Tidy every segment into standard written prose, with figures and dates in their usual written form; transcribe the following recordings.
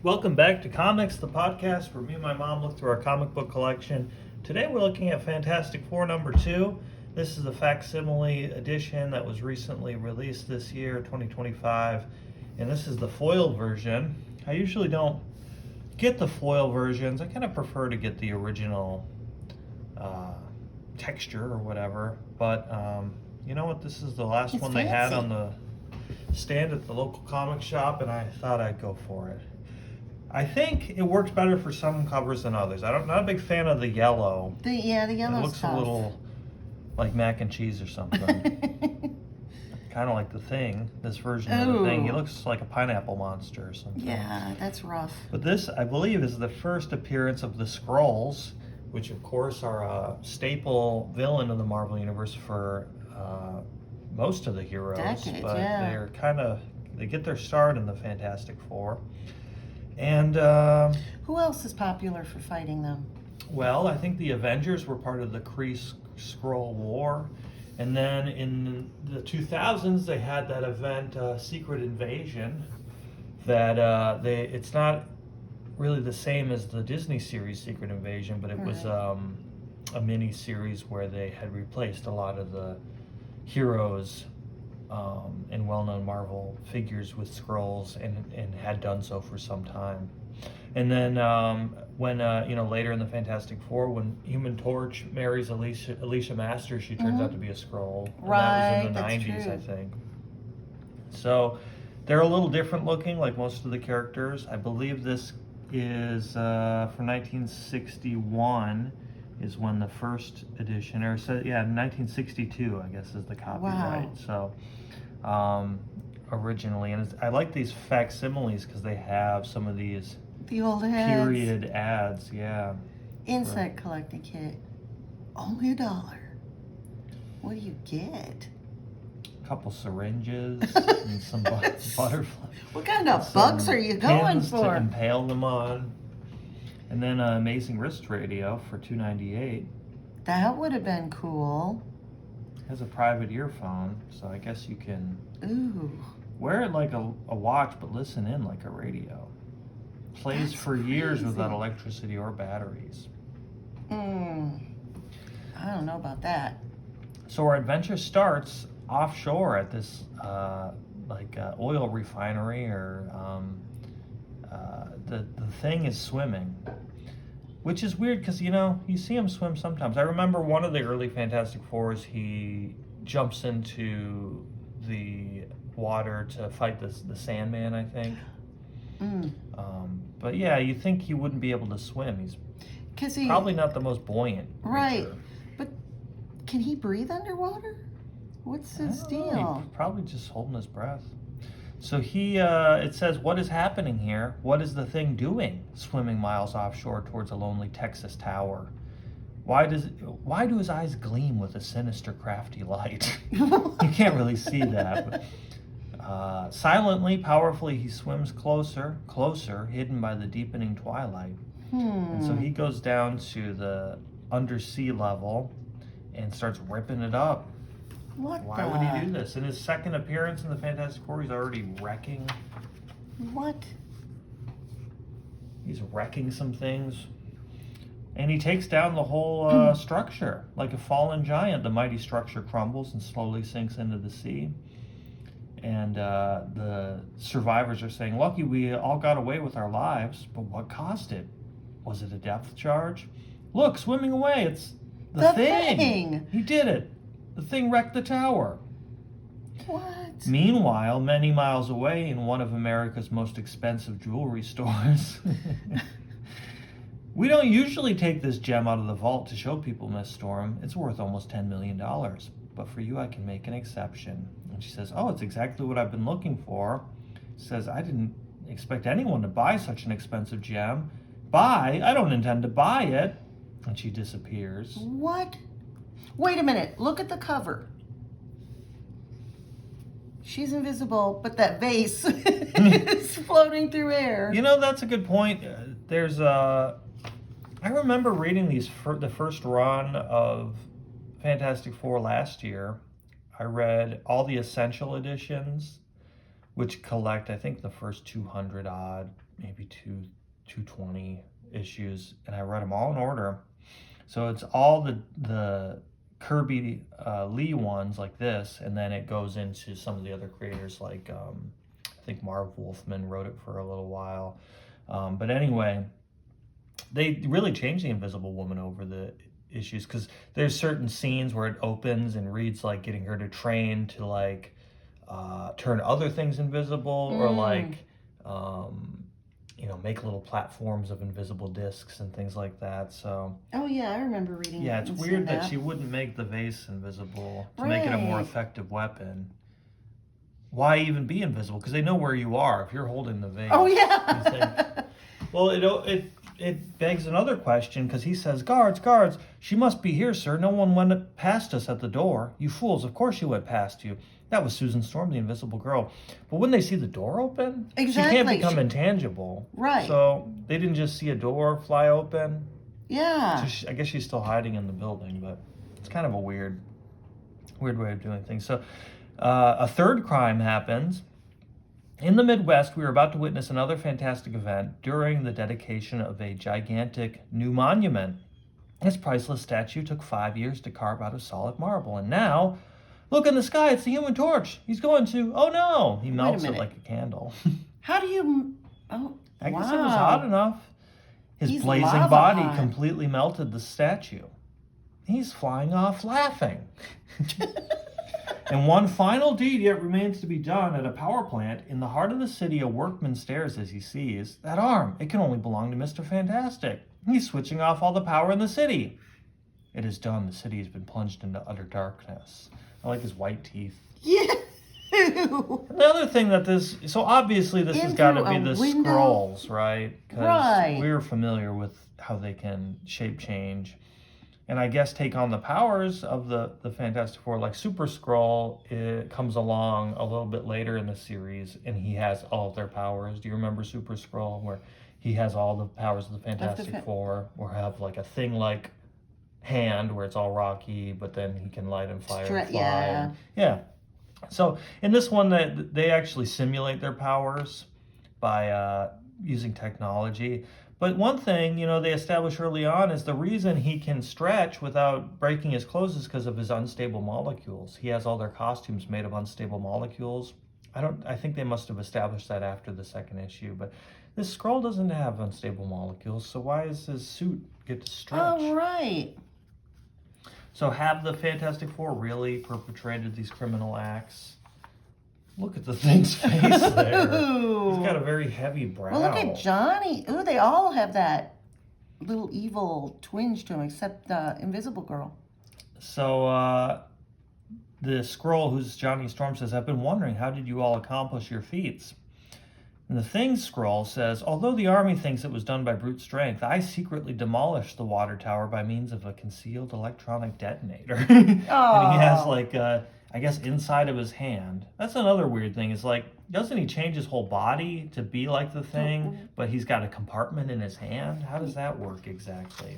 Welcome back to Comics, the podcast where me and my mom look through our comic book collection. Today we're looking at Fantastic Four number 2. This is a facsimile edition that was recently released this year, 2025. And this is the foil version. I usually don't get the foil versions. I kind of prefer to get the original texture or whatever. But you know what? This is the last one they had on the stand at the local comic shop, and I thought I'd go for it. I think it works better for some covers than others. I'm not a big fan of the yellow. The yellow It looks stuff. a little like mac and cheese or something. Kind of like The Thing, this version of The Thing. He looks like a pineapple monster or something. Yeah, that's rough. But this, I believe, is the first appearance of the Skrulls, which of course are a staple villain in the Marvel Universe for most of the heroes. Decades, but yeah. they get their start in the Fantastic Four. And who else is popular for fighting them? well, I think the Avengers were part of the Kree Skrull War, and then in the 2000s they had that event, Secret Invasion. That it's not really the same as the Disney series Secret Invasion, but it was a mini series where they had replaced a lot of the heroes and well-known Marvel figures with Skrulls, and had done so for some time. And then when later in the Fantastic Four, when Human Torch marries Alicia Masters, she turns out to be a Skrull. And that was in the 90s, true. I think. So they're a little different looking, like most of the characters. I believe this is from 1961 is when the first edition, 1962, I guess, is the copyright. Wow. So originally, and I like these facsimiles because they have some of these The old heads. period ads. Yeah. Insect collecting kit. Only $1. What do you get? A couple syringes and some butterflies. What kind of bugs are you going pins for? to impale them on. And then an amazing wrist radio for $2.98. That would have been cool. Has a private earphone, so I guess you can Ooh. wear it like a watch, but listen in like a radio. Plays That's for years crazy. without electricity or batteries. I don't know about that. So our adventure starts offshore at this oil refinery, or the Thing is swimming, which is weird because you see him swim sometimes. I remember one of the early Fantastic Fours, he jumps into the water to fight the Sandman, I think. But yeah, you think he wouldn't be able to swim. He's probably not the most buoyant creature. Right. But can he breathe underwater? What's his deal? He's probably just holding his breath. So it says, what is happening here? What is the Thing doing, swimming miles offshore towards a lonely Texas tower? Why do his eyes gleam with a sinister, crafty light? You can't really see that. But, silently, powerfully, he swims closer, hidden by the deepening twilight. And so he goes down to the undersea level and starts ripping it up. Why would he do this? In his second appearance in the Fantastic Four, he's already wrecking. What? He's wrecking some things. And he takes down the whole structure. Like a fallen giant, the mighty structure crumbles and slowly sinks into the sea. And the survivors are saying, lucky we all got away with our lives, but what caused it? Was it a depth charge? Look, swimming away, it's the Thing. He did it. The Thing wrecked the tower. What? Meanwhile, many miles away in one of America's most expensive jewelry stores, we don't usually take this gem out of the vault to show people, Miss Storm. It's worth almost $10 million. But for you, I can make an exception. And she says, oh, it's exactly what I've been looking for. She says, I didn't expect anyone to buy such an expensive gem. Buy? I don't intend to buy it. And she disappears. What? Wait a minute. Look at the cover. She's invisible, but that vase is floating through air. That's a good point. I remember reading the first run of Fantastic Four last year. I read all the essential editions, which collect, I think, the first 200 odd maybe 220 issues, and I read them all in order. So it's all the Kirby Lee ones like this, and then it goes into some of the other creators like I think Marv Wolfman wrote it for a little while. But anyway, they really changed the Invisible Woman over the issues, because there's certain scenes where it opens and reads like getting her to train to like turn other things invisible, or like make little platforms of invisible discs and things like that. So oh yeah, I remember reading. Yeah, it's weird that she wouldn't make the vase invisible to make it a more effective weapon. Why even be invisible? Because they know where you are if you're holding the vase. Oh yeah. Well, it begs another question, because he says, guards, she must be here, sir. No one went past us at the door. You fools, of course she went past you. That was Susan Storm, the Invisible Girl. But when they see the door open, exactly, she can't become intangible. Right. So they didn't just see a door fly open. Yeah. So I guess she's still hiding in the building, but it's kind of a weird way of doing things. So a third crime happens. In the Midwest, we are about to witness another fantastic event during the dedication of a gigantic new monument. This priceless statue took 5 years to carve out of solid marble, and now, look in the sky, it's the Human Torch. He's going to, oh no, he melts it like a candle. How do you, oh, I guess it was hot enough. His blazing body completely melted the statue. He's flying off laughing. And one final deed yet remains to be done at a power plant. In the heart of the city, a workman stares as he sees that arm. It can only belong to Mr. Fantastic. He's switching off all the power in the city. It is done. The city has been plunged into utter darkness. I like his white teeth. Yeah. The other thing so obviously this has got to be the Skrulls, right? Because we're familiar with how they can shape change. And I guess take on the powers of the Fantastic Four. Like Super Skrull, it comes along a little bit later in the series, and he has all of their powers. Do you remember Super Skrull, where he has all the powers of the Fantastic Four, or have like a thing like hand where it's all rocky, but then he can light and fire and fly. Yeah. So in this one, they actually simulate their powers by using technology. But one thing, they establish early on is the reason he can stretch without breaking his clothes is because of his unstable molecules. He has all their costumes made of unstable molecules. I think they must have established that after the second issue, but this Skrull doesn't have unstable molecules, so why does his suit get to stretch? Oh, right. So have the Fantastic Four really perpetrated these criminal acts? Look at the thing's face there. He's got a very heavy brow. Well, look at Johnny. Ooh, they all have that little evil twinge to them, except the Invisible Girl. So the Skrull, who's Johnny Storm, says, I've been wondering, how did you all accomplish your feats? And the Things Skrull says, although the army thinks it was done by brute strength, I secretly demolished the water tower by means of a concealed electronic detonator. And he has I guess inside of his hand. That's another weird thing. Is like, doesn't he change his whole body to be like the thing, but he's got a compartment in his hand? How does that work exactly?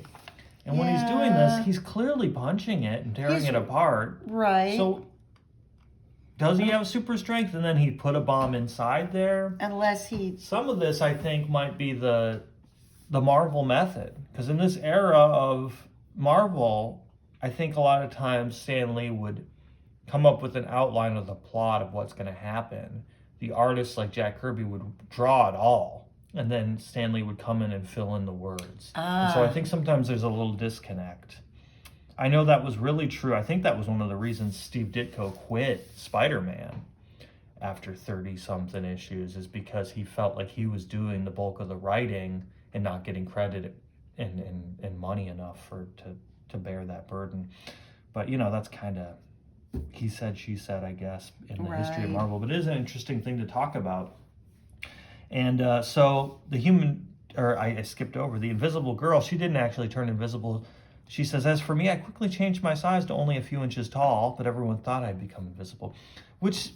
And when he's doing this, he's clearly punching it and tearing it apart. Right. So does he have super strength, and then he put a bomb inside there? Unless he... Some of this, I think, might be the Marvel method. Because in this era of Marvel, I think a lot of times Stan Lee would come up with an outline of the plot of what's going to happen. The artists like Jack Kirby would draw it all, and then Stan Lee would come in and fill in the words. And so I think sometimes there's a little disconnect. I know that was really true. I think that was one of the reasons Steve Ditko quit Spider-Man after 30-something issues, is because he felt like he was doing the bulk of the writing and not getting credit and money enough to bear that burden. But, that's kind of he said, she said, I guess, in the history of Marvel. But it is an interesting thing to talk about. And so I skipped over, the Invisible Girl, she didn't actually turn invisible. She says, as for me, I quickly changed my size to only a few inches tall, but everyone thought I'd become invisible. Which,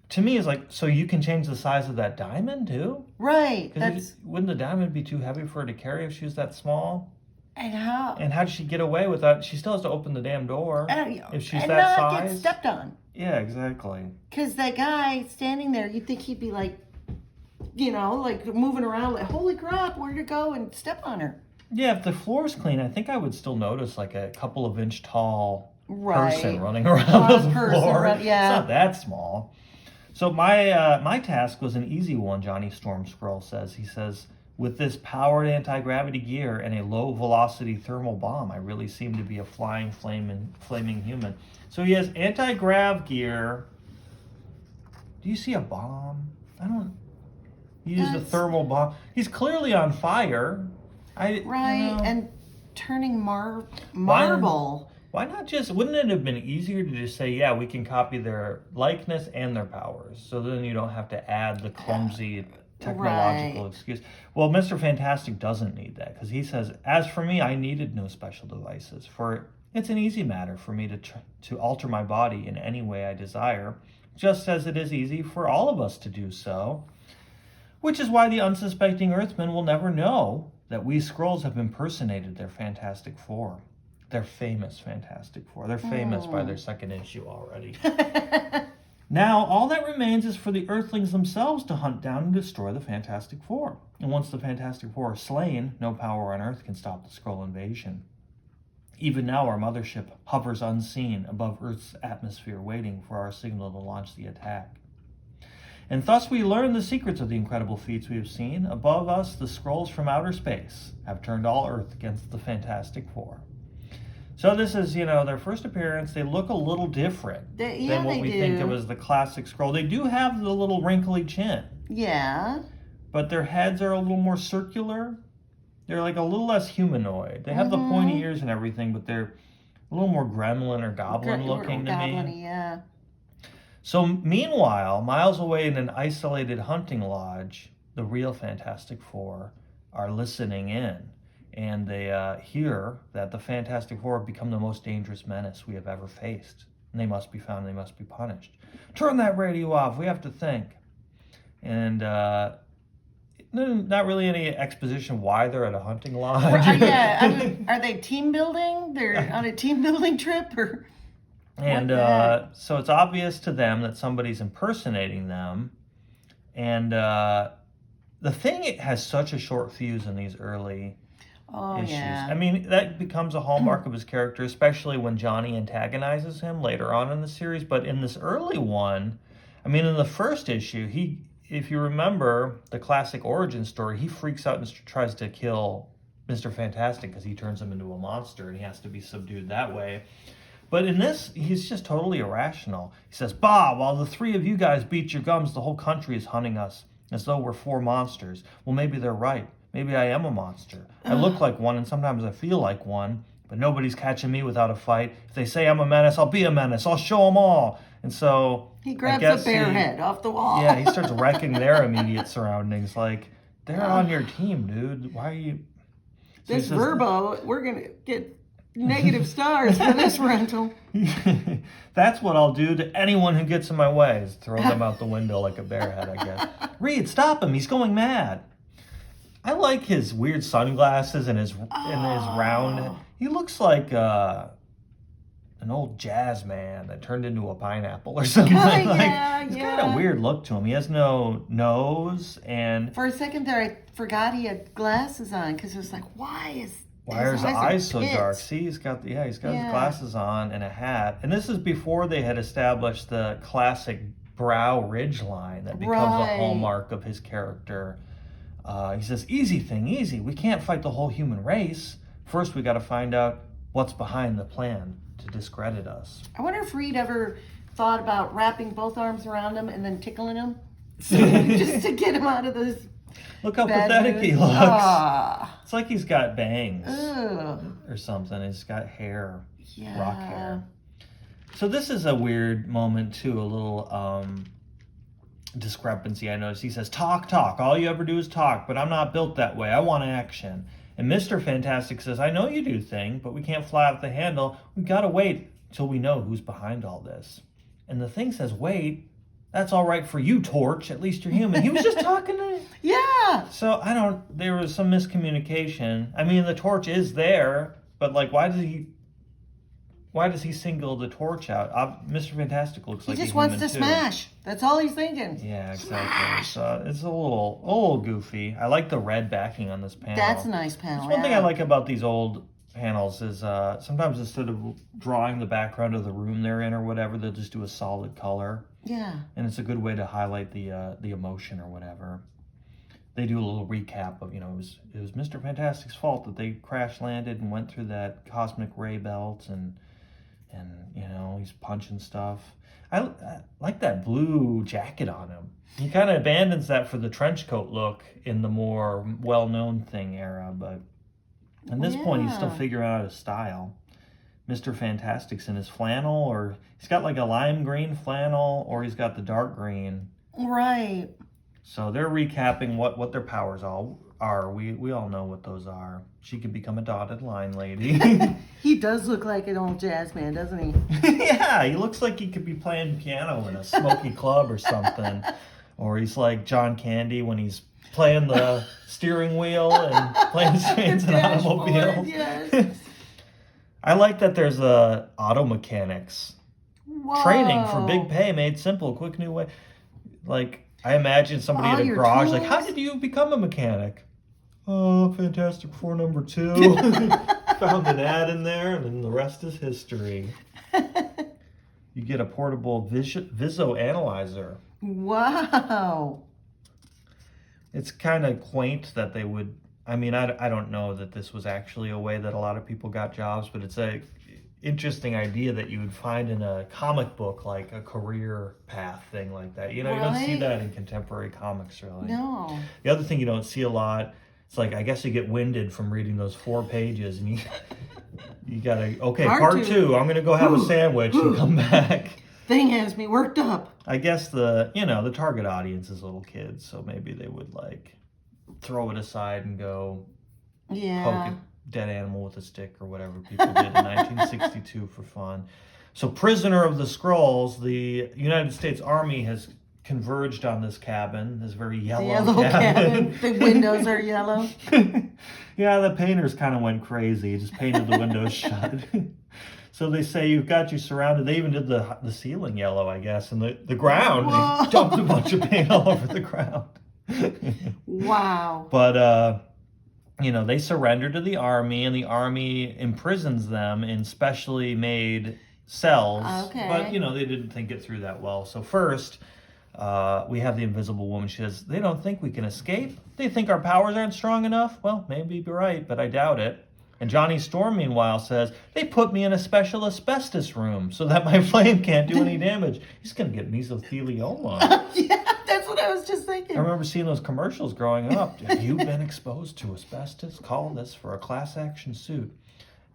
to me, is like, so you can change the size of that diamond, too? Right. Wouldn't the diamond be too heavy for her to carry if she was that small? And how? And how did she get away with that? She still has to open the damn door if she's and that not size. Get stepped on. Yeah, exactly. Because that guy standing there, you'd think he'd be like like moving around, like, holy crap, where'd it go? And step on her. Yeah, if the floor's clean, I think I would still notice like a couple of inch tall Right. person running around the floor. Yeah. It's not that small. So my task was an easy one, Johnny Storm Skrull says. He says, with this powered anti-gravity gear and a low velocity thermal bomb, I really seem to be a flying flaming human. So he has anti-grav gear. Do you see a bomb? He used a thermal bomb. He's clearly on fire. Right, and turning marble. Why not wouldn't it have been easier to just say, yeah, we can copy their likeness and their powers, so then you don't have to add the clumsy technological excuse. Well, Mr. Fantastic doesn't need that, because he says, as for me, I needed no special devices, for it's an easy matter for me to alter my body in any way I desire, just as it is easy for all of us to do so, which is why the unsuspecting Earthmen will never know that we Skrulls have impersonated their Fantastic Four. Their famous Fantastic Four. They're famous by their second issue already. Now, all that remains is for the Earthlings themselves to hunt down and destroy the Fantastic Four. And once the Fantastic Four are slain, no power on Earth can stop the Skrull invasion. Even now, our mothership hovers unseen above Earth's atmosphere, waiting for our signal to launch the attack. And thus we learn the secrets of the incredible feats we have seen. Above us, the Skrulls from outer space have turned all Earth against the Fantastic Four. So this is, their first appearance. They look a little different than what we think of as the classic Skrull. They do have the little wrinkly chin. Yeah. But their heads are a little more circular. They're like a little less humanoid. They have the pointy ears and everything, but they're a little more gremlin or goblin looking to me. Yeah. So meanwhile, miles away in an isolated hunting lodge, the real Fantastic Four are listening in. And they hear that the Fantastic Four have become the most dangerous menace we have ever faced. And they must be found, they must be punished. Turn that radio off, we have to think. And not really any exposition why they're at a hunting lodge. Are they team building? They're on a team building trip? And so it's obvious to them that somebody's impersonating them. And the thing, it has such a short fuse in these early issues. Yeah. I mean, that becomes a hallmark of his character, especially when Johnny antagonizes him later on in the series. But in this early one, I mean, in the first issue, if you remember the classic origin story, he freaks out and tries to kill Mr. Fantastic because he turns him into a monster and he has to be subdued that way. But in this, he's just totally irrational. He says, "Bah, while the three of you guys beat your gums, the whole country is hunting us as though we're four monsters. Well, maybe they're right. Maybe I am a monster. I look like one, and sometimes I feel like one, but nobody's catching me without a fight. If they say I'm a menace, I'll be a menace. I'll show them all." And so he grabs the bear head off the wall. Yeah, he starts wrecking their immediate surroundings. Like, they're on your team, dude. Why are you... So this Verbo, we're going to get negative stars for this rental. That's what I'll do to anyone who gets in my way, is throw them out the window like a bear head, I guess. Reed, stop him. He's going mad. I like his weird sunglasses and his round. He looks like an old jazz man that turned into a pineapple or something. He's got a weird look to him. He has no nose, and for a second there, I forgot he had glasses on because it was like, why are his eyes so dark? See, he's got his glasses on and a hat. And this is before they had established the classic brow ridge line that becomes a hallmark of his character. He says, "Easy thing, easy. We can't fight the whole human race. First, we got to find out what's behind the plan to discredit us." I wonder if Reed ever thought about wrapping both arms around him and then tickling him just to get him out of this. Look how pathetic he looks. It's like he's got bangs or something. He's got hair, rock hair. So this is a weird moment too, a little discrepancy I noticed. He says, talk. All you ever do is talk, but I'm not built that way. I want action. And Mr. Fantastic says, I know you do, Thing, but we can't fly off the handle. We've got to wait till we know who's behind all this. And the Thing says, wait, that's all right for you, Torch. At least you're human. He was just talking to... Yeah. So, there was some miscommunication. I mean, the Torch is there, but, like, why why does he single the torch out? Mr. Fantastic looks like He just a wants human to too. smash. That's all he's thinking. Yeah, exactly. It's a little goofy. I like the red backing on this panel. That's a nice panel. That's one thing I like about these old panels is sometimes instead of drawing the background of the room they're in or whatever, they'll just do a solid color. Yeah. And it's a good way to highlight the emotion or whatever. They do a little recap of, it was Mr. Fantastic's fault that they crash landed and went through that cosmic ray belt and he's punching stuff. I like that blue jacket on him. He kind of abandons that for the trench coat look in the more well-known thing era, but at this point he's still figuring out his style. Mr. Fantastic's in his flannel, or he's got like a lime green flannel, or he's got the dark green. Right. So they're recapping what their powers all are. We all know what those are. She could become a dotted line lady. He does look like an old jazz man, doesn't he? Yeah, he looks like he could be playing piano in a smoky club or something. Or he's like John Candy when he's playing the steering wheel and playing trains and automobiles. Yes. I like that there's auto mechanics. Whoa. Training for big pay made simple, quick new way. Like, I imagine somebody at a garage, like, how did you become a mechanic? Oh, Fantastic Four number 2. Found an ad in there, and then the rest is history. You get a portable Viso analyzer. Wow. It's kind of quaint that they would, I don't know that this was actually a way that a lot of people got jobs, but it's a interesting idea that you would find in a comic book, like a career path thing like that. You don't see that in contemporary comics, really. No. The other thing you don't see a lot, it's like, I guess you get winded from reading those 4 pages, and you gotta, part 2, I'm gonna go have a sandwich and come back. Thing has me worked up. I guess the target audience is little kids, so maybe they would like throw it aside and go poke a dead animal with a stick or whatever people did in 1962 for fun. So prisoner of the Skrulls, the United States Army has converged on this cabin, this very yellow cabin. The windows are yellow. Yeah, the painters kind of went crazy. He just painted the windows shut. So they say you've got you surrounded. They even did the ceiling yellow, I guess, and the ground. Whoa. They dumped a bunch of paint all over the ground. Wow. But they surrender to the army, and the army imprisons them in specially made cells. Okay. But, they didn't think it through that well. So first, we have the Invisible Woman. She says, they don't think we can escape. They think our powers aren't strong enough. Well, maybe you'd be right, but I doubt it. And Johnny Storm, meanwhile, says, they put me in a special asbestos room so that my flame can't do any damage. He's going to get mesothelioma. Yeah, that's what I was just thinking. I remember seeing those commercials growing up. Have you been exposed to asbestos? Call this for a class action suit.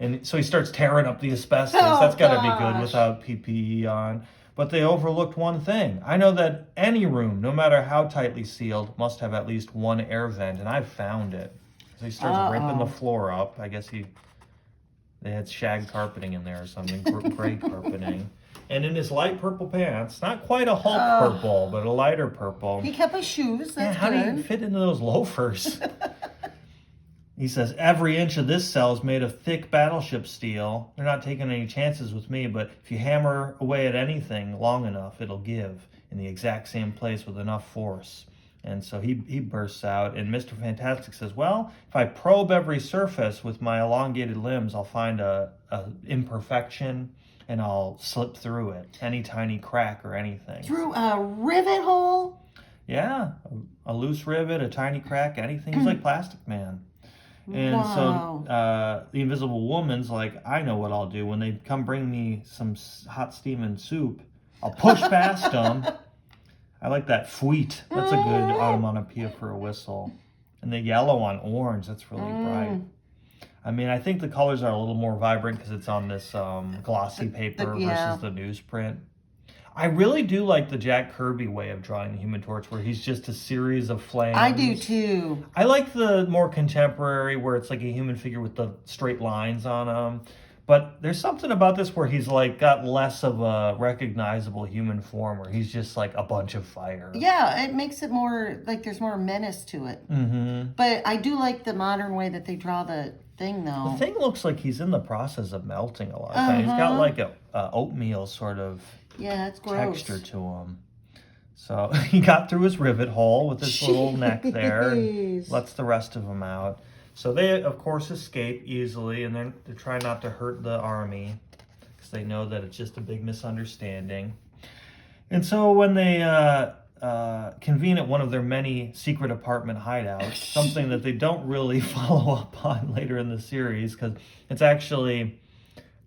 And so he starts tearing up the asbestos. That's got to be good without PPE on. But they overlooked one thing. I know that any room, no matter how tightly sealed, must have at least one air vent, and I've found it. So he starts ripping the floor up. I guess they had shag carpeting in there or something, gray carpeting. And in his light purple pants, not quite a Hulk purple, but a lighter purple. He kept his shoes, that's how good. do you fit into those loafers? He says, every inch of this cell is made of thick battleship steel. They're not taking any chances with me, but if you hammer away at anything long enough, it'll give in the exact same place with enough force. And so he bursts out, and Mr. Fantastic says, well, if I probe every surface with my elongated limbs, I'll find a imperfection, and I'll slip through it. Any tiny crack or anything. Through a rivet hole? Yeah, a loose rivet, a tiny crack, anything. He's like Plastic Man. And so the Invisible Woman's like, I know what I'll do. When they come bring me some hot steaming soup, I'll push past them. I like that fweet. That's a good onomatopoeia for a whistle. And the yellow on orange, that's really bright. I think the colors are a little more vibrant because it's on this glossy paper versus the newsprint. I really do like the Jack Kirby way of drawing the Human Torch, where he's just a series of flames. I do too. I like the more contemporary, where it's like a human figure with the straight lines on him. But there's something about this where he's like got less of a recognizable human form, where he's just like a bunch of fire. Yeah, it makes it more like there's more menace to it. Mm-hmm. But I do like the modern way that they draw the thing, though. The thing looks like he's in the process of melting a lot. He's got like a oatmeal sort of it's gross. texture to him. So he got through his rivet hole with his little neck there. And lets the rest of them out. So they, of course, escape easily, and they're trying not to hurt the army because they know that it's just a big misunderstanding. And so when they convene at one of their many secret apartment hideouts, something that they don't really follow up on later in the series because it's actually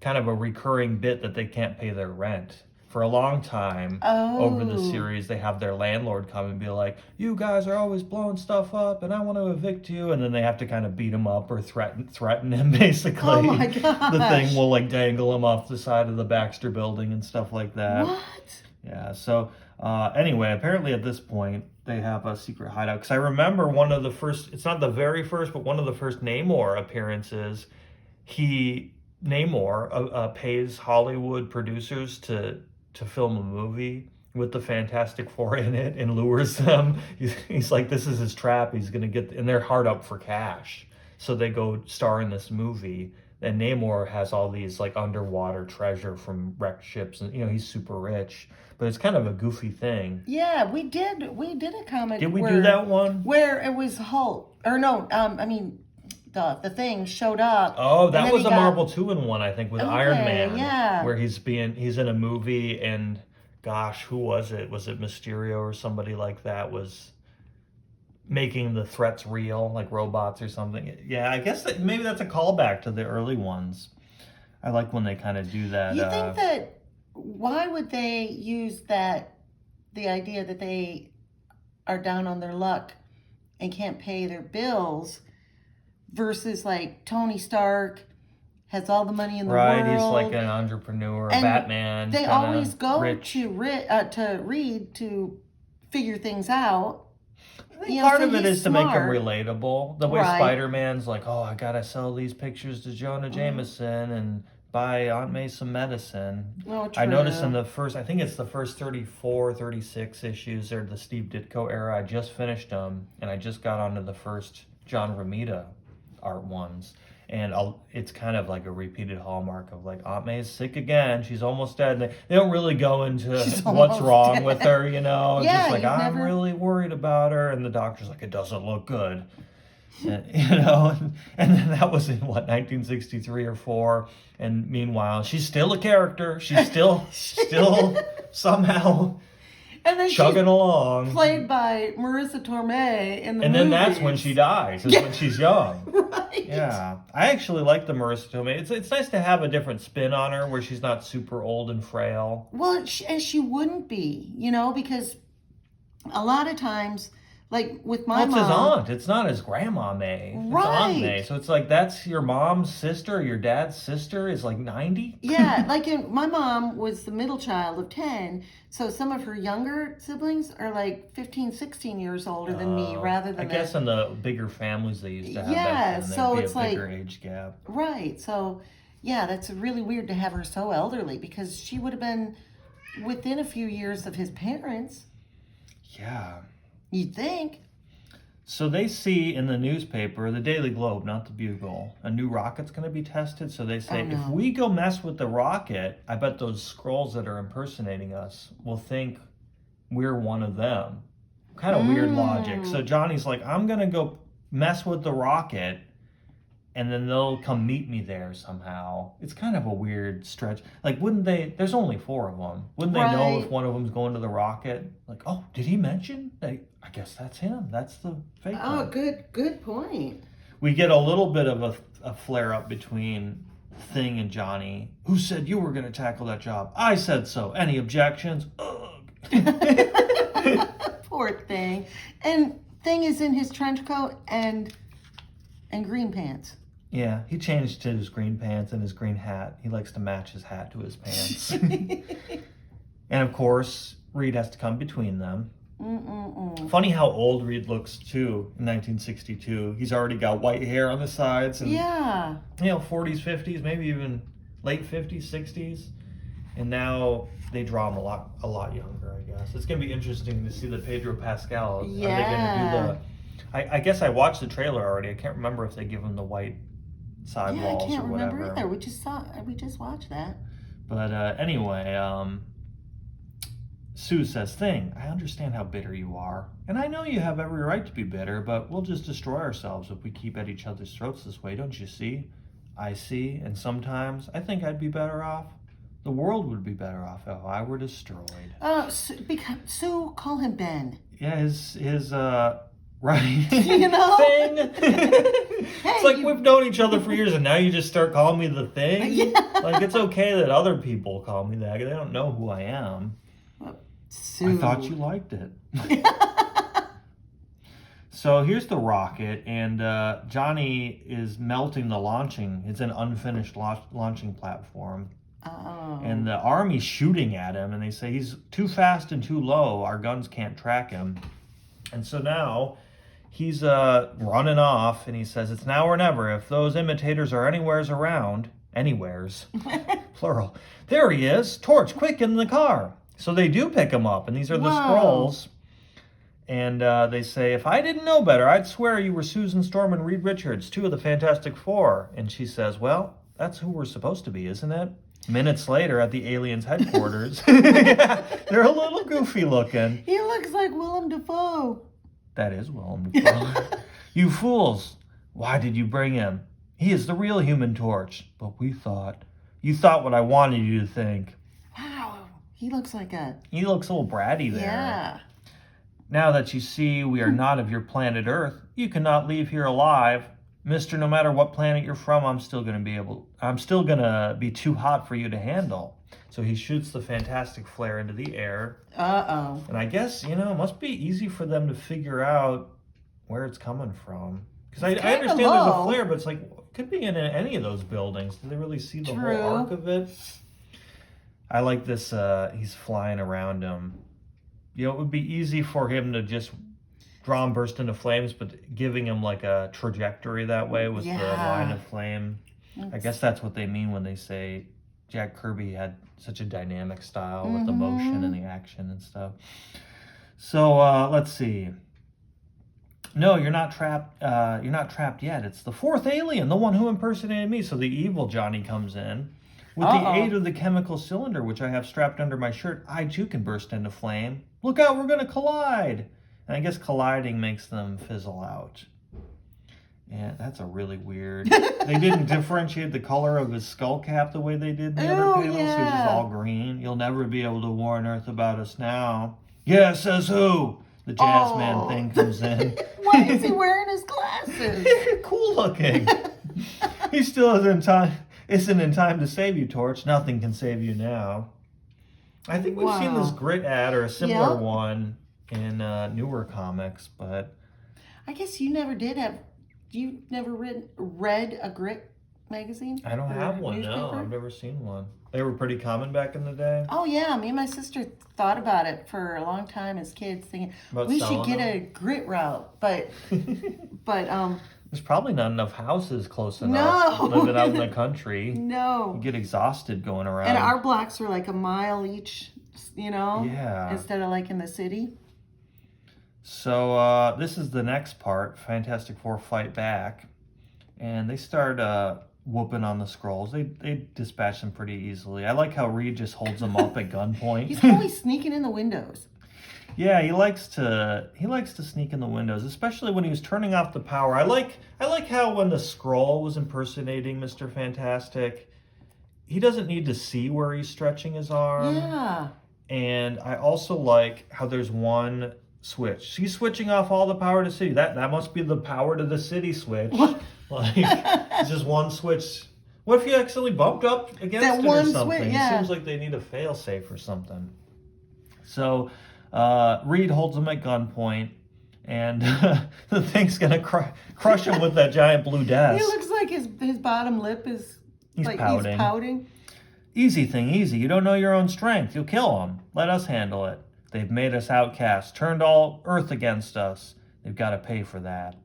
kind of a recurring bit that they can't pay their rent. For a long time over the series, they have their landlord come and be like, you guys are always blowing stuff up and I want to evict you. And then they have to kind of beat him up or threaten him, basically. Oh my gosh. The thing will like dangle him off the side of the Baxter building and stuff like that. What? Yeah, so anyway, apparently at this point, they have a secret hideout. Because I remember one of the first, it's not the very first, but one of the first Namor appearances, Namor pays Hollywood producers to film a movie with the Fantastic Four in it and lures them. He's like, this is his trap. He's going to get, and they're hard up for cash. So they go star in this movie. And Namor has all these like underwater treasure from wrecked ships. And, he's super rich. But it's kind of a goofy thing. Yeah, we did a comic. Did we do that one? Where it was Hulk. Or no, the thing showed up. Oh, that was a Marvel 2-in-1, I think, with Iron Man. Yeah. Where he's in a movie and, gosh, who was it? Was it Mysterio or somebody like that was making the threats real, like robots or something? Yeah, I guess maybe that's a callback to the early ones. I like when they kind of do that. You think that, why would they use the idea that they are down on their luck and can't pay their bills versus like Tony Stark has all the money in the world. Right, he's like an entrepreneur, and Batman. They always go rich. to Reed to figure things out. I think part of it is to make him relatable. The way Spider-Man's like, oh, I gotta sell these pictures to Jonah Jameson and buy Aunt May some medicine. Oh, true. I noticed in the first, I think it's the first 34, 36 issues, or the Steve Ditko era. I just finished them, and I just got onto the first John Romita art ones. And it's kind of like a repeated hallmark of like, Aunt May's sick again. She's almost dead. And they don't really go into what's wrong with her, Yeah, just like, I'm really worried about her. And the doctor's like, it doesn't look good. And, and then that was in 1963 or 4. And meanwhile, she's still a character. She's still somehow and then chugging along. Played by Marissa Tomei in the And then movies. that's when she dies, when she's young. Right. Yeah. I actually like the Marissa Tomei. It's nice to have a different spin on her where she's not super old and frail. Well, and she wouldn't be, because a lot of times, like with my mom. It's his aunt. It's not his grandma May. It's Aunt May. So it's like, that's your mom's sister, your dad's sister is like 90? Yeah, like my mom was the middle child of 10. So some of her younger siblings are like 15, 16 years older than me rather than I guess in the bigger families they used to have yeah, back then, so there'd be it's a bigger age gap. Right. So, yeah, that's really weird to have her so elderly because she would have been within a few years of his parents. Yeah. You'd think. So they see in the newspaper, the Daily Globe, not the Bugle, a new rocket's going to be tested. So they say, if we go mess with the rocket, I bet those Skrulls that are impersonating us will think we're one of them. Kind of weird logic. So Johnny's like, I'm going to go mess with the rocket, and then they'll come meet me there somehow. It's kind of a weird stretch. Like, wouldn't they, there's only 4 of them. Wouldn't they know if one of them's going to the rocket? Like, oh, did he mention? I guess that's him. That's the fake one. Oh, good point. We get a little bit of a flare-up between Thing and Johnny. Who said you were going to tackle that job? I said so. Any objections? Ugh. Poor Thing. And Thing is in his trench coat and green pants. Yeah, he changed to his green pants and his green hat. He likes to match his hat to his pants. And of course, Reed has to come between them. Funny how old Reed looks too in 1962. He's already got white hair on the sides. And, 40s, 50s, maybe even late 50s, 60s. And now they draw him a lot younger, I guess. It's going to be interesting to see the Pedro Pascal. Yeah. Are they going to do I guess I watched the trailer already. I can't remember if they give him the white sidewalls I can't or remember whatever. either. We just watched that. But anyway, Sue says, Thing, I understand how bitter you are. And I know you have every right to be bitter, but we'll just destroy ourselves if we keep at each other's throats this way, don't you see? I see, and sometimes I think I'd be better off. The world would be better off if I were destroyed. Sue, call him Ben. Yeah, his right. You know? Thing. Hey, It's like we've known each other for years and now you just start calling me the Thing? Yeah. Like, it's okay that other people call me that. They don't know who I am. Sue. I thought you liked it. So here's the rocket, and Johnny is melting the launching. It's an unfinished launching platform. Oh. And the army's shooting at him, and they say he's too fast and too low. Our guns can't track him. And so now he's running off, and he says, it's now or never. If those imitators are anywheres around, anywheres, plural. There he is. Torch, quick, in the car. So they do pick him up, and these are the Skrulls. And they say, if I didn't know better, I'd swear you were Susan Storm and Reed Richards, 2 of the Fantastic Four. And she says, well, that's who we're supposed to be, isn't it? Minutes later at the aliens' headquarters. Yeah, they're a little goofy looking. He looks like Willem Dafoe. That is Willem Dafoe. You fools. Why did you bring him? He is the real Human Torch. But you thought what I wanted you to think. Wow. He looks like a... He looks a little bratty there. Yeah. Now that you see we are not of your planet Earth, you cannot leave here alive. Mister, no matter what planet you're from, I'm still gonna be too hot for you to handle. So he shoots the Fantastic Flare into the air. Uh-oh. And I guess, it must be easy for them to figure out where it's coming from. Because I understand there's a flare, but it's like, it could be in any of those buildings. Do they really see the whole arc of it? I like this, he's flying around him. It would be easy for him to just draw him burst into flames, but giving him like a trajectory that way with the line of flame. I guess that's what they mean when they say Jack Kirby had such a dynamic style with the motion and the action and stuff. So let's see. No, you're not trapped. You're not trapped yet. It's the 4th alien, the one who impersonated me. So the evil Johnny comes in. With the aid of the chemical cylinder, which I have strapped under my shirt, I too can burst into flame. Look out, we're going to collide. And I guess colliding makes them fizzle out. Yeah, that's a really weird... They didn't differentiate the color of his skull cap the way they did in the other panels. So he's just all green. You'll never be able to warn Earth about us now. Yeah, says who? The jazz man thing comes in. Why is he wearing his glasses? Cool looking. He still isn't in time to save you, Torch. Nothing can save you now. I think we've seen this Grit ad or a similar one in newer comics, but I guess you never did have. You never read a Grit magazine? I don't have one. No, I've never seen one. They were pretty common back in the day. Oh yeah, me and my sister thought about it for a long time as kids, thinking we should get a Grit route, but there's probably not enough houses close enough living out in the country. No. You get exhausted going around. And our blocks were like a mile each, Yeah. instead of like in the city. So this is the next part. Fantastic Four fight back. And they start whooping on the Skrulls. They dispatch them pretty easily. I like how Reed just holds them up at gunpoint. He's always sneaking in the windows. Yeah, he likes to sneak in the windows, especially when he was turning off the power. I like how when the Skrull was impersonating Mr. Fantastic, he doesn't need to see where he's stretching his arm. Yeah. And I also like how there's one switch. He's switching off all the power to the city. That must be the power to the city switch. Like, it's just one switch. What if you accidentally bumped up against that it one or something? Switch, yeah. It seems like they need a fail-safe or something. So Reed holds him at gunpoint, and the thing's going to crush him with that giant blue desk. He looks like his bottom lip is He's like pouting. he's pouting. Easy thing, easy. You don't know your own strength. You'll kill him. Let us handle it. They've made us outcasts, turned all Earth against us. They've got to pay for that.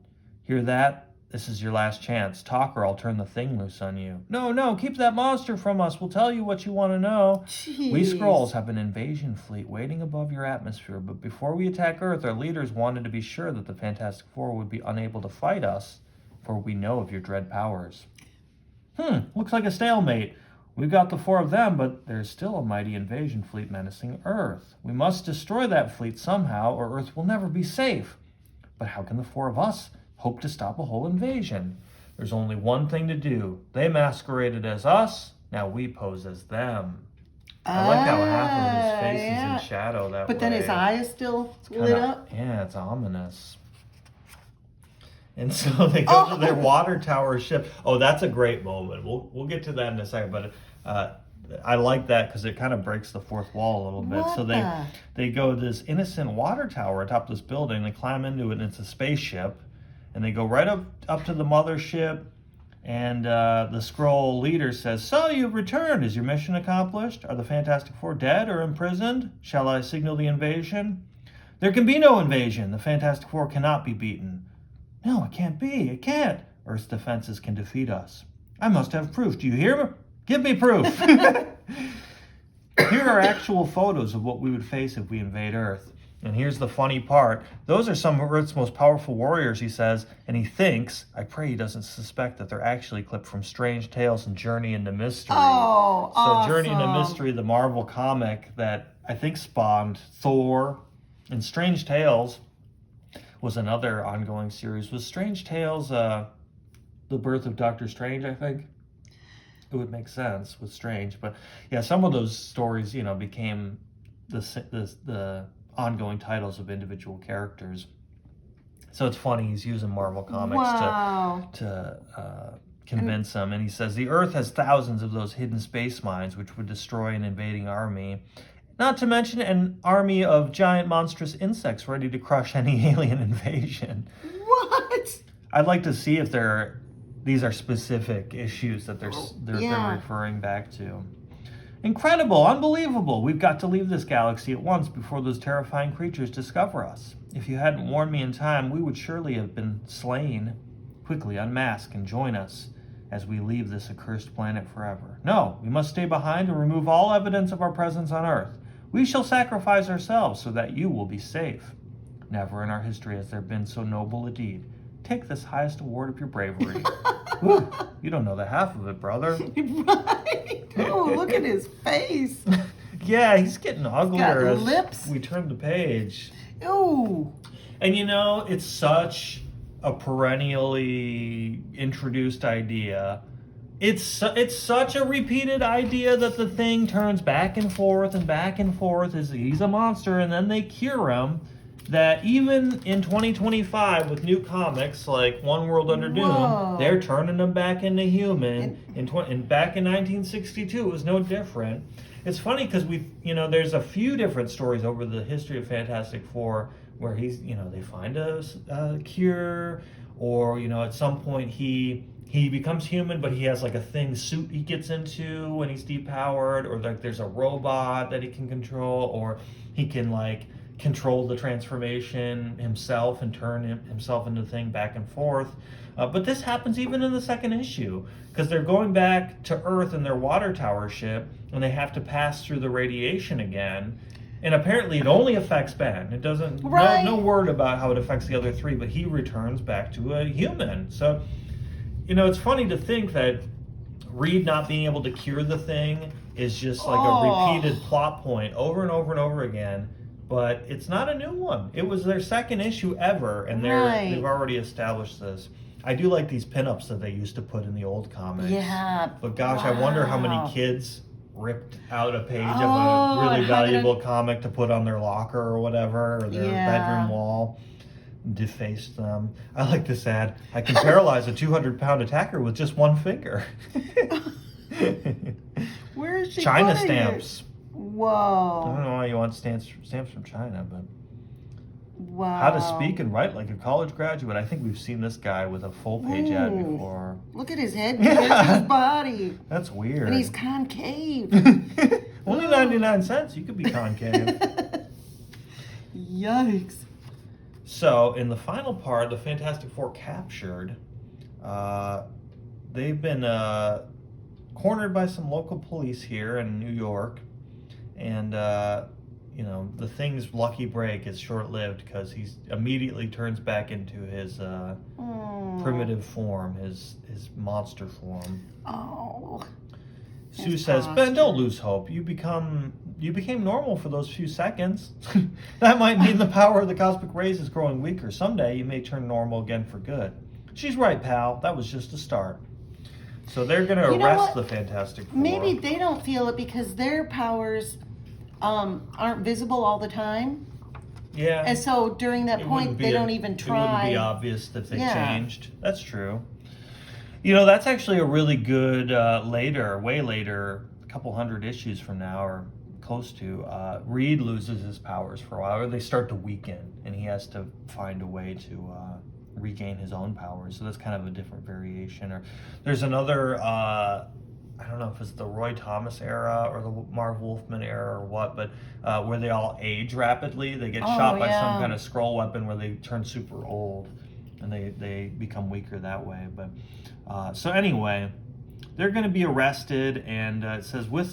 Hear that? This is your last chance. Talk or I'll turn the thing loose on you. No, keep that monster from us. We'll tell you what you want to know. Jeez. We Skrulls have an invasion fleet waiting above your atmosphere, but before we attack Earth, our leaders wanted to be sure that the Fantastic Four would be unable to fight us, for we know of your dread powers. Looks like a stalemate. We've got the 4 of them, but there's still a mighty invasion fleet menacing Earth. We must destroy that fleet somehow, or Earth will never be safe. But how can the 4 of us hope to stop a whole invasion? There's only one thing to do. They masqueraded as us, now we pose as them. I like how half of his face is in shadow that way. But then his eye is still lit up? Yeah, it's ominous. And so they go to their water tower ship. Oh, that's a great moment. We'll get to that in a second. But I like that because it kind of breaks the fourth wall a little bit. So they go to this innocent water tower atop this building. They climb into it, and it's a spaceship. And they go right up to the mothership. And the Skrull leader says, "So you've returned. Is your mission accomplished? Are the Fantastic Four dead or imprisoned? Shall I signal the invasion?" "There can be no invasion. The Fantastic Four cannot be beaten." "No, it can't be. It can't. Earth's defenses can defeat us." "I must have proof. Do you hear me? Give me proof." "Here are actual photos of what we would face if we invade Earth." And here's the funny part. Those are some of Earth's most powerful warriors, he says, and he thinks, I pray he doesn't suspect that they're actually clipped from Strange Tales and Journey into Mystery. Oh, awesome. So Journey into Mystery, the Marvel comic that I think spawned Thor, and Strange Tales was another ongoing series. Was Strange Tales the birth of Doctor Strange, I think? It would make sense with Strange. But yeah, some of those stories, became the ongoing titles of individual characters. So it's funny, he's using Marvel Comics to convince them. And he says, the Earth has thousands of those hidden space mines which would destroy an invading army. Not to mention an army of giant monstrous insects ready to crush any alien invasion. What? I'd like to see if these are specific issues that they're referring back to. Incredible, unbelievable. We've got to leave this galaxy at once before those terrifying creatures discover us. If you hadn't warned me in time, we would surely have been slain. Quickly unmask and join us as we leave this accursed planet forever. No, we must stay behind and remove all evidence of our presence on Earth. We shall sacrifice ourselves so that you will be safe. Never in our history has there been so noble a deed. Take this highest award of your bravery. Ooh, you don't know the half of it, brother. Right? Oh, look at his face. Yeah, he's getting uglier as lips. We turn the page. Ooh. And it's such a perennially introduced idea. It's such a repeated idea that the Thing turns back and forth and back and forth. He's a monster, and then they cure him. That even in 2025 with new comics like One World Under Doom, they're turning them back into human. And back in 1962, it was no different. It's funny because there's a few different stories over the history of Fantastic Four where they find a cure, or at some point he becomes human, but he has like a Thing suit he gets into when he's depowered, or like there's a robot that he can control, or he can control the transformation himself and turn himself into the Thing back and forth. But this happens even in the second issue, because they're going back to Earth in their water tower ship, and they have to pass through the radiation again. And apparently it only affects Ben. It doesn't, no word about how it affects the other 3, but he returns back to a human. So, it's funny to think that Reed not being able to cure the Thing is just like a repeated plot point over and over and over again. But it's not a new one. It was their second issue ever, and they've already established this. I do like these pinups that they used to put in the old comics. Yeah. But gosh, I wonder how many kids ripped out a page of a really valuable comic to put on their locker or whatever, or their bedroom wall, defaced them. I like this ad. I can paralyze a 200-pound attacker with just one finger. Where is she? China stamps. Whoa. I don't know why you want stamps from China, but wow. How to speak and write like a college graduate. I think we've seen this guy with a full-page ad before. Look at his head compared to his body. That's weird. And he's concave. Only 99 cents. You could be concave. Yikes. So, in the final part, the Fantastic Four captured. They've been cornered by some local police here in New York. And you know, the Thing's lucky break is short-lived because he immediately turns back into his primitive form, his monster form. Oh. Sue says, Ben, don't lose hope. You became normal for those few seconds. That might mean the power of the cosmic rays is growing weaker. Someday you may turn normal again for good. She's right, pal. That was just a start. So they're going to arrest the Fantastic Four. Maybe they don't feel it because their powers aren't visible all the time. Yeah. And so during that point, they don't even try. It wouldn't be obvious that they changed. That's true. You know, that's actually a really good way later, a couple hundred issues from now, or close to, Reed loses his powers for a while, or they start to weaken, and he has to find a way to regain his own powers. So that's kind of a different variation. Or there's another, I don't know if it's the Roy Thomas era or the Marv Wolfman era or what, but where they all age rapidly. They get shot by some kind of Skrull weapon where they turn super old, and they become weaker that way. But so anyway, they're going to be arrested, and it says, with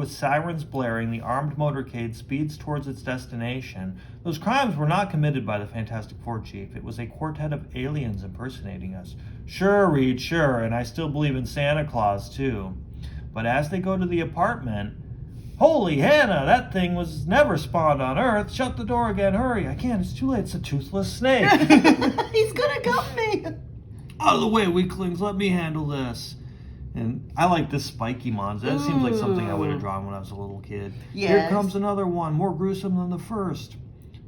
sirens blaring, the armed motorcade speeds towards its destination. Those crimes were not committed by the Fantastic Four chief. It was a quartet of aliens impersonating us. Sure, Reed, sure, and I still believe in Santa Claus, too. But as they go to the apartment, holy Hannah, that thing was never spawned on Earth. Shut the door again, hurry. I can't, it's too late, it's a toothless snake. He's gonna gut me. Out of the way, weaklings, let me handle this. And I like this spiky monster. That seems like something I would have drawn when I was a little kid. Yes. Here comes another one, more gruesome than the first.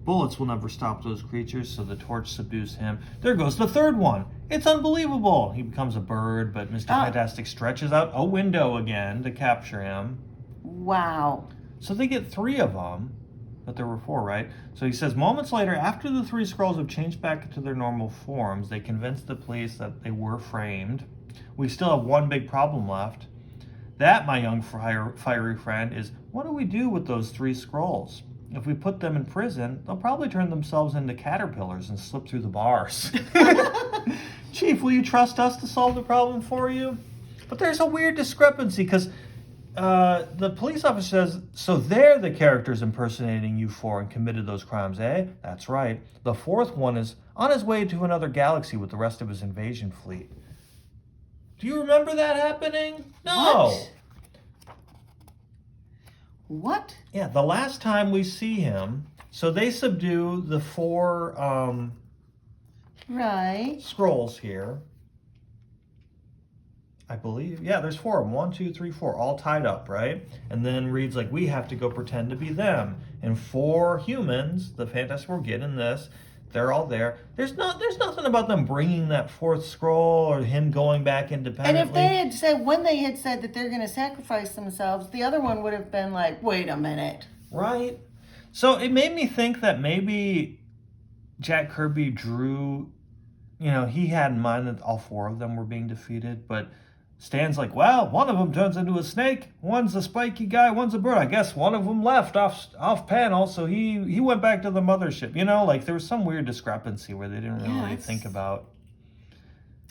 Bullets will never stop those creatures, so the torch subdues him. There goes the third one. It's unbelievable. He becomes a bird, but Mr. Fantastic stretches out a window again to capture him. Wow. So they get 3 of them, but there were 4, right? So he says, moments later, after the 3 Skrulls have changed back to their normal forms, they convince the police that they were framed. We still have one big problem left. That, my young fiery friend, is what do we do with those 3 Skrulls? If we put them in prison, they'll probably turn themselves into caterpillars and slip through the bars. Chief, will you trust us to solve the problem for you? But there's a weird discrepancy because the police officer says, so they're the characters impersonating you 4 and committed those crimes, eh? That's right. The 4th one is on his way to another galaxy with the rest of his invasion fleet. Do you remember that happening? No. What? Yeah, the last time we see him, so they subdue the 4 Skrulls here. I believe. Yeah, there's 4 of them. 1, 2, 3, 4, all tied up, right? And then Reed's like, we have to go pretend to be them. And 4 humans, the Fantastic Four, get in this. They're all there. There's nothing about them bringing that 4th Skrull or him going back independently. And if they had said, when they had said that they're going to sacrifice themselves, the other one would have been like, wait a minute. Right. So it made me think that maybe Jack Kirby drew, he had in mind that all 4 of them were being defeated, but Stan's like, well, one of them turns into a snake, one's a spiky guy, one's a bird. I guess one of them left off panel, so he went back to the mothership. Like there was some weird discrepancy where they didn't really think about.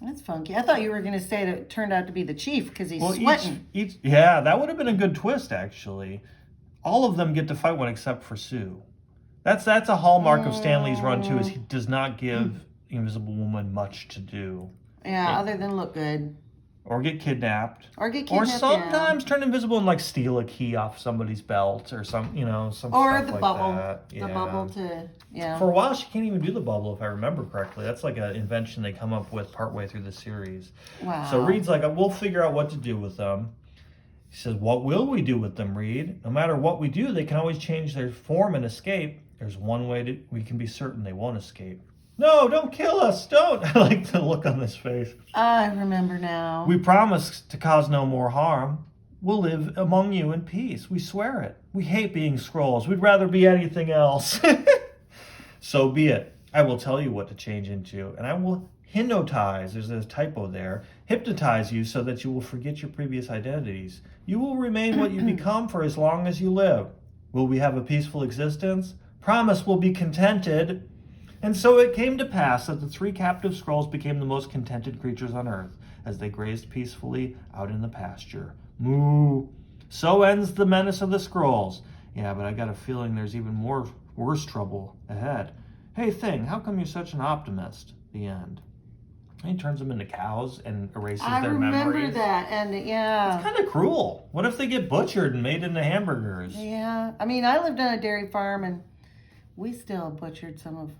That's funky. I thought you were going to say that it turned out to be the chief because he's sweating. Yeah, that would have been a good twist, actually. All of them get to fight one except for Sue. That's a hallmark of Stan Lee's run, too, is he does not give Invisible Woman much to do. Yeah, other than look good. Or get kidnapped. Or sometimes turn invisible and like steal a key off somebody's belt or some stuff or the like bubble. that. The bubble For a while she can't even do the bubble if I remember correctly. That's like an invention they come up with partway through the series. Wow. So Reed's like, we'll figure out what to do with them. He says, what will we do with them, Reed? No matter what we do, they can always change their form and escape. There's one way we can be certain they won't escape. No, don't kill us, don't. I like the look on his face. I remember now. We promise to cause no more harm. We'll live among you in peace. We swear it. We hate being Skrulls. We'd rather be anything else. So be it. I will tell you what to change into, and I will hypnotize, there's a typo there, hypnotize you so that you will forget your previous identities. You will remain what you become for as long as you live. Will we have a peaceful existence? Promise we'll be contented. And so it came to pass that the 3 captive Skrulls became the most contented creatures on Earth as they grazed peacefully out in the pasture. Moo! So ends the menace of the Skrulls. Yeah, but I got a feeling there's even worse trouble ahead. Hey, Thing, how come you're such an optimist? The end. And he turns them into cows and erases their memories. I remember that, and yeah. It's kind of cruel. What if they get butchered and made into hamburgers? Yeah, I mean, I lived on a dairy farm, and we still butchered some of...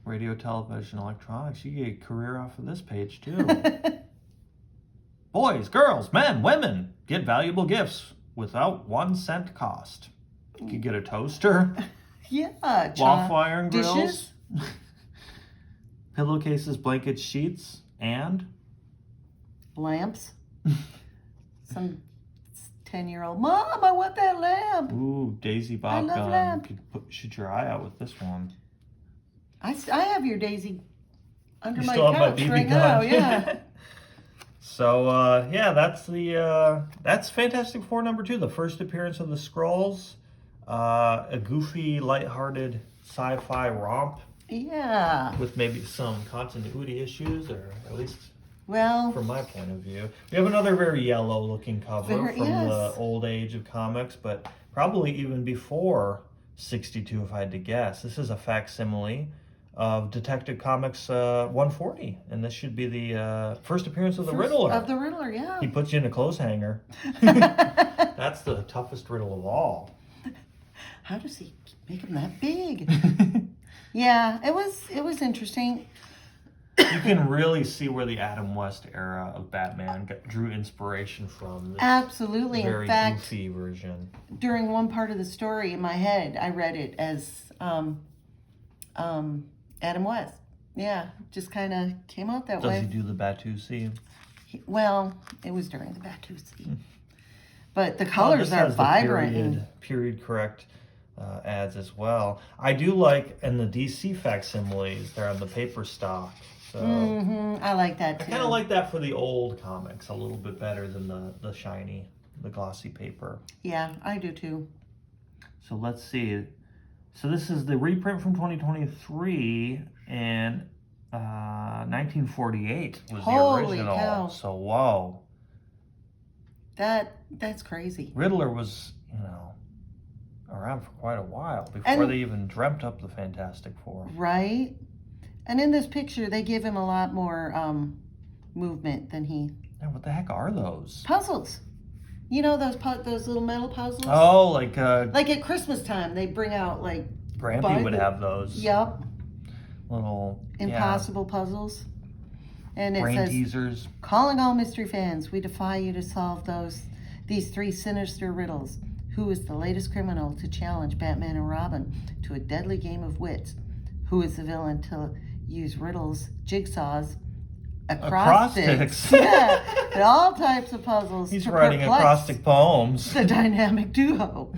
Radio, television, electronics. You get a career off of this page, too. Boys, girls, men, women, get valuable gifts without 1 cent cost. You could get a toaster. Yeah. Waffle iron grills. Dishes. Pillowcases, blankets, sheets, and... lamps. Some 10-year-old, Mom, I want that lamp. Ooh, Daisy Bob love gun. lamp. You could shoot your eye out with this one. I have your Daisy under You my still have my couch BB right gun. now, yeah. So, yeah, that's Fantastic Four #2, the first appearance of the Skrulls. A goofy, lighthearted sci-fi romp. Yeah. With maybe some continuity issues, or at least well, from my point of view. We have another very yellow-looking cover from yes. the old age of comics, but probably even before 62, if I had to guess. This is a facsimile of Detective Comics 140, and this should be the first appearance of the Riddler. Of the Riddler, yeah. He puts you in a clothes hanger. That's the toughest riddle of all. How does he make him that big? Yeah, it was interesting. You can really see where the Adam West era of Batman drew inspiration from. This Absolutely. very in fact, goofy version. During one part of the story in my head, I read it as Adam West. Yeah, just kind of came out that way. Does he do the Batu-C? Well, it was during the Batu-C. But the colors are vibrant. Period correct ads as well. I do like, and the DC facsimiles, they're on the paper stock. So I like that too. I kind of like that for the old comics a little bit better than the shiny, the glossy paper. Yeah, I do too. So let's see. So this is the reprint from 2023, and 1948 was Holy the original. cow. So whoa. That's crazy. Riddler was, around for quite a while before they even dreamt up the Fantastic Four. Right? And in this picture, they give him a lot more movement than he... Yeah, what the heck are those? Puzzles. You know those little metal puzzles? Oh, like at Christmas time, they bring out like... Grampy would have those. Yep. Little... Impossible puzzles. And it brain says, teasers. Calling all mystery fans, we defy you to solve these 3 sinister riddles. Who is the latest criminal to challenge Batman and Robin to a deadly game of wits? Who is the villain to use riddles, jigsaws, acrostics? Yeah, and all types of puzzles. He's writing acrostic poems. The dynamic duo.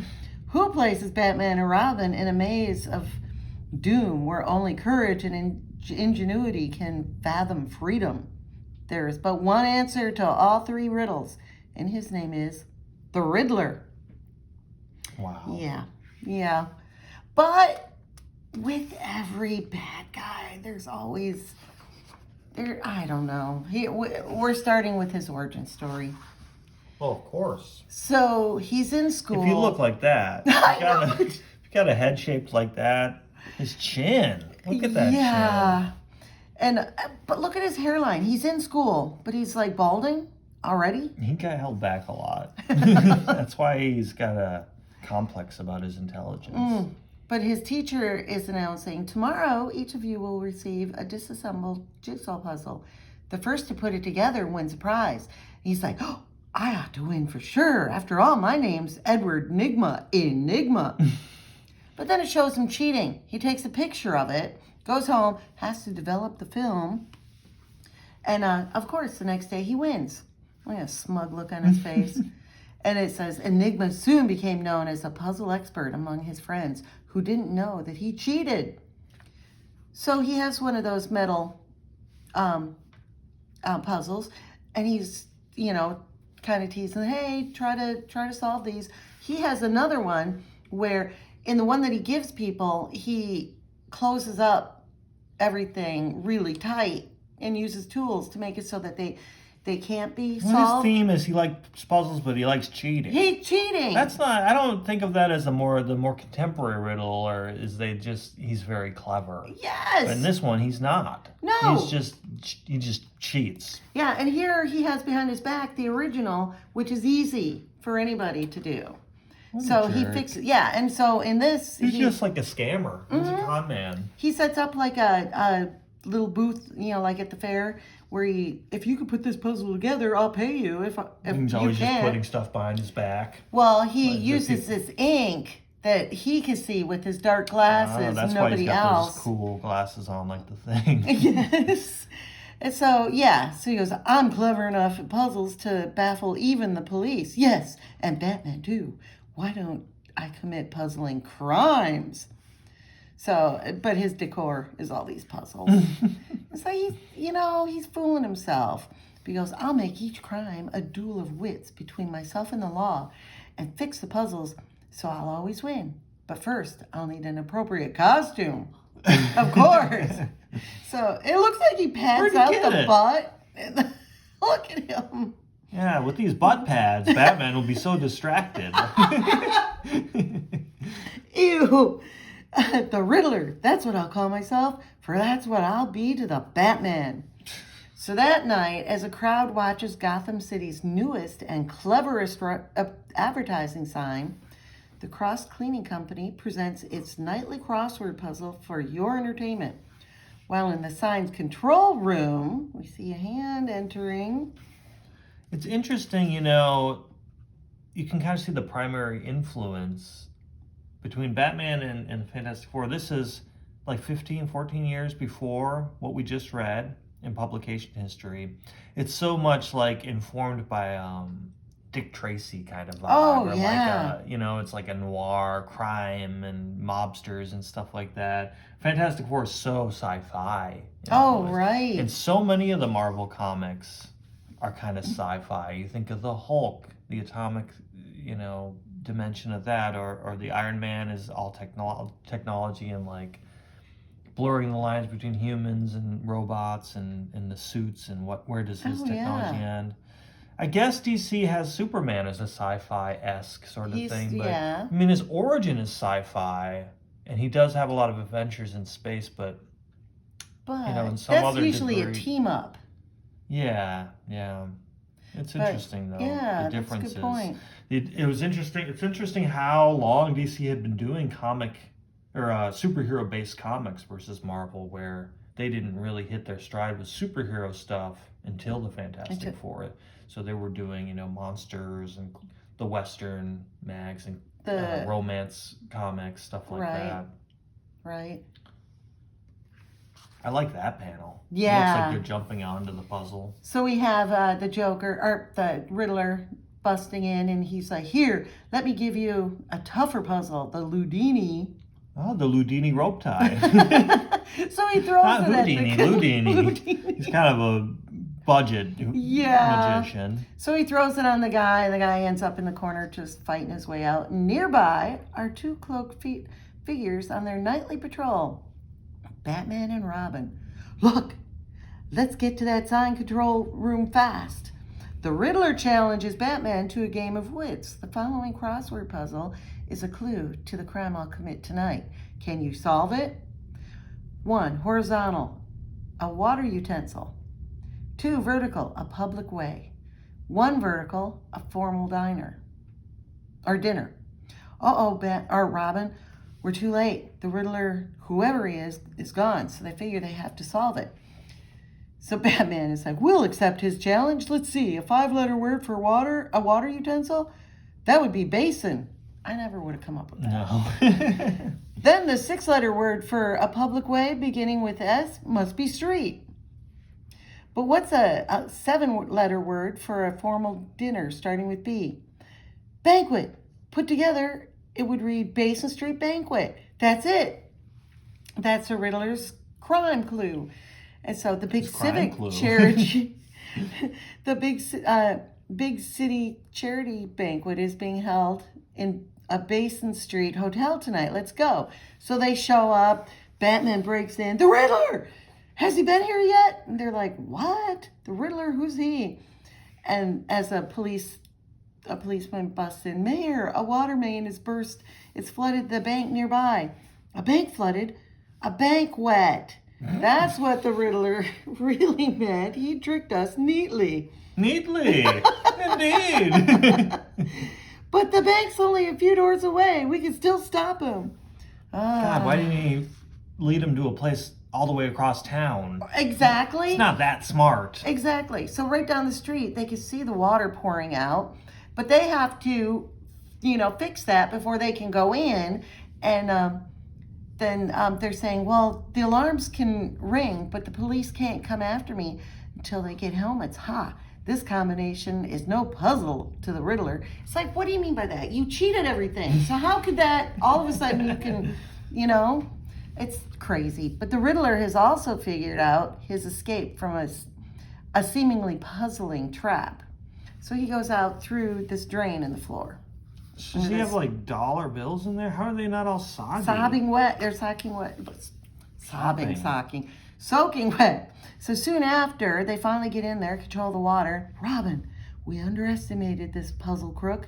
Who places Batman and Robin in a maze of doom where only courage and ingenuity can fathom freedom? There is but one answer to all 3 riddles, and his name is the Riddler. Wow. Yeah. But with every bad guy, there's always... I don't know. We're starting with his origin story. Well, of course. So he's in school. If you look like that, you got a head shaped like that. His chin. Look at that chin. And but look at his hairline. He's in school, but he's like balding already. He got held back a lot. That's why he's got a complex about his intelligence. But his teacher is announcing, tomorrow each of you will receive a disassembled jigsaw puzzle. The first to put it together wins a prize. And he's like, oh, I ought to win for sure. After all, my name's Edward Enigma. But then it shows him cheating. He takes a picture of it, goes home, has to develop the film. And of course, the next day he wins. Look at a smug look on his face. And it says, Enigma soon became known as a puzzle expert among his friends who didn't know that he cheated. So he has one of those metal puzzles, and he's, kind of teasing, hey, try to solve these. He has another one where in the one that he gives people, he closes up everything really tight and uses tools to make it so that they can't be Well, solved. his theme is he likes puzzles, but he likes cheating. He's cheating. That's not. I don't think of that as the more contemporary Riddle, or is he's very clever. Yes. But in this one, he's not. No. He just cheats. Yeah, and here he has behind his back the original, which is easy for anybody to do. So he fixes, and so in this... He's just like a scammer. He's a con man. He sets up like a little booth, like at the fair, where if you could put this puzzle together, I'll pay you if He's you always can. just putting stuff behind his back. Well, he uses this ink that he can see with his dark glasses, that's nobody why he's got else. those cool glasses on like the thing. Yes. And so he goes, I'm clever enough at puzzles to baffle even the police. Yes, and Batman too. Why don't I commit puzzling crimes? So, but his decor is all these puzzles. So he's fooling himself. But he goes, I'll make each crime a duel of wits between myself and the law and fix the puzzles so I'll always win. But first, I'll need an appropriate costume. Of course. So it looks like he pats out the butt. And look at him. Yeah, with these butt pads, Batman will be so distracted. Ew. The Riddler. That's what I'll call myself, for that's what I'll be to the Batman. So that night, as a crowd watches Gotham City's newest and cleverest advertising sign, the Cross Cleaning Company presents its nightly crossword puzzle for your entertainment. While in the sign's control room, we see a hand entering. It's interesting, you can kind of see the primary influence between Batman and Fantastic Four. This is like 15, 14 years before what we just read in publication history. It's so much like informed by Dick Tracy kind of vibe. Oh, or yeah. It's like a noir crime and mobsters and stuff like that. Fantastic Four is so sci-fi. Oh, right. And so many of the Marvel comics are kind of sci-fi. You think of the Hulk, the atomic, dimension of that, or the Iron Man is all technology and like blurring the lines between humans and robots and the suits and where does his technology end. I guess DC has Superman as a sci-fi-esque sort of thing, but I mean his origin is sci-fi, and he does have a lot of adventures in space, but in some that's other usually degree, a team up. Yeah. It's interesting though. Yeah, the differences. that's a good point. It was interesting. It's interesting how long DC had been doing comic or superhero-based comics versus Marvel, where they didn't really hit their stride with superhero stuff until the Fantastic Four. So they were doing, monsters and the Western mags and the romance comics, stuff like that. Right. I like that panel. Yeah. It looks like they're jumping onto the puzzle. So we have the Joker, or the Riddler, busting in, and he's like, here, let me give you a tougher puzzle, the Ludini. Oh, the Ludini rope tie. So he throws Not it at Houdini, the Ludini. He's kind of a budget magician. So he throws it on the guy, and the guy ends up in the corner just fighting his way out. And nearby are two cloaked figures on their nightly patrol, Batman and Robin. Look, let's get to that sign control room fast. The Riddler challenges Batman to a game of wits. The following crossword puzzle is a clue to the crime I'll commit tonight. Can you solve it? 1, horizontal, a water utensil. 2, vertical, a public way. 1, vertical, a formal dinner. Or Robin, we're too late. The Riddler, whoever he is gone, so they figure they have to solve it. So Batman is like, we'll accept his challenge. Let's see, a 5-letter word for water, a water utensil? That would be basin. I never would have come up with that. No. Then the 6-letter word for a public way beginning with S must be street. But what's a 7-letter word for a formal dinner starting with B? Banquet. Put together, it would read Basin Street Banquet. That's it. That's a Riddler's crime clue. And so the big civic charity, the big city charity banquet is being held in a Basin Street hotel tonight. Let's go. So they show up. Batman breaks in. The Riddler! has he been here yet? And they're like, what? The Riddler? Who's he? And as a policeman busts in, Mayor, a water main has burst. It's flooded the bank nearby. A bank flooded? A bank wet. That's what the Riddler really meant. He tricked us neatly. Neatly. Indeed. But the bank's only a few doors away. We can still stop him. God, why didn't he lead him to a place all the way across town? Exactly. It's not that smart. Exactly. So right down the street, they can see the water pouring out, but they have to, fix that before they can go in. And then they're saying, well, the alarms can ring, but the police can't come after me until they get helmets. This combination is no puzzle to the Riddler. It's like, what do you mean by that? You cheated everything. So how could that all of a sudden you can, it's crazy. But the Riddler has also figured out his escape from a seemingly puzzling trap. So he goes out through this drain in the floor. Does he have like dollar bills in there? How are they not all soggy? Sobbing wet. They're soaking wet. Soaking wet. So soon after, they finally get in there, control the water. Robin, we underestimated this puzzle crook.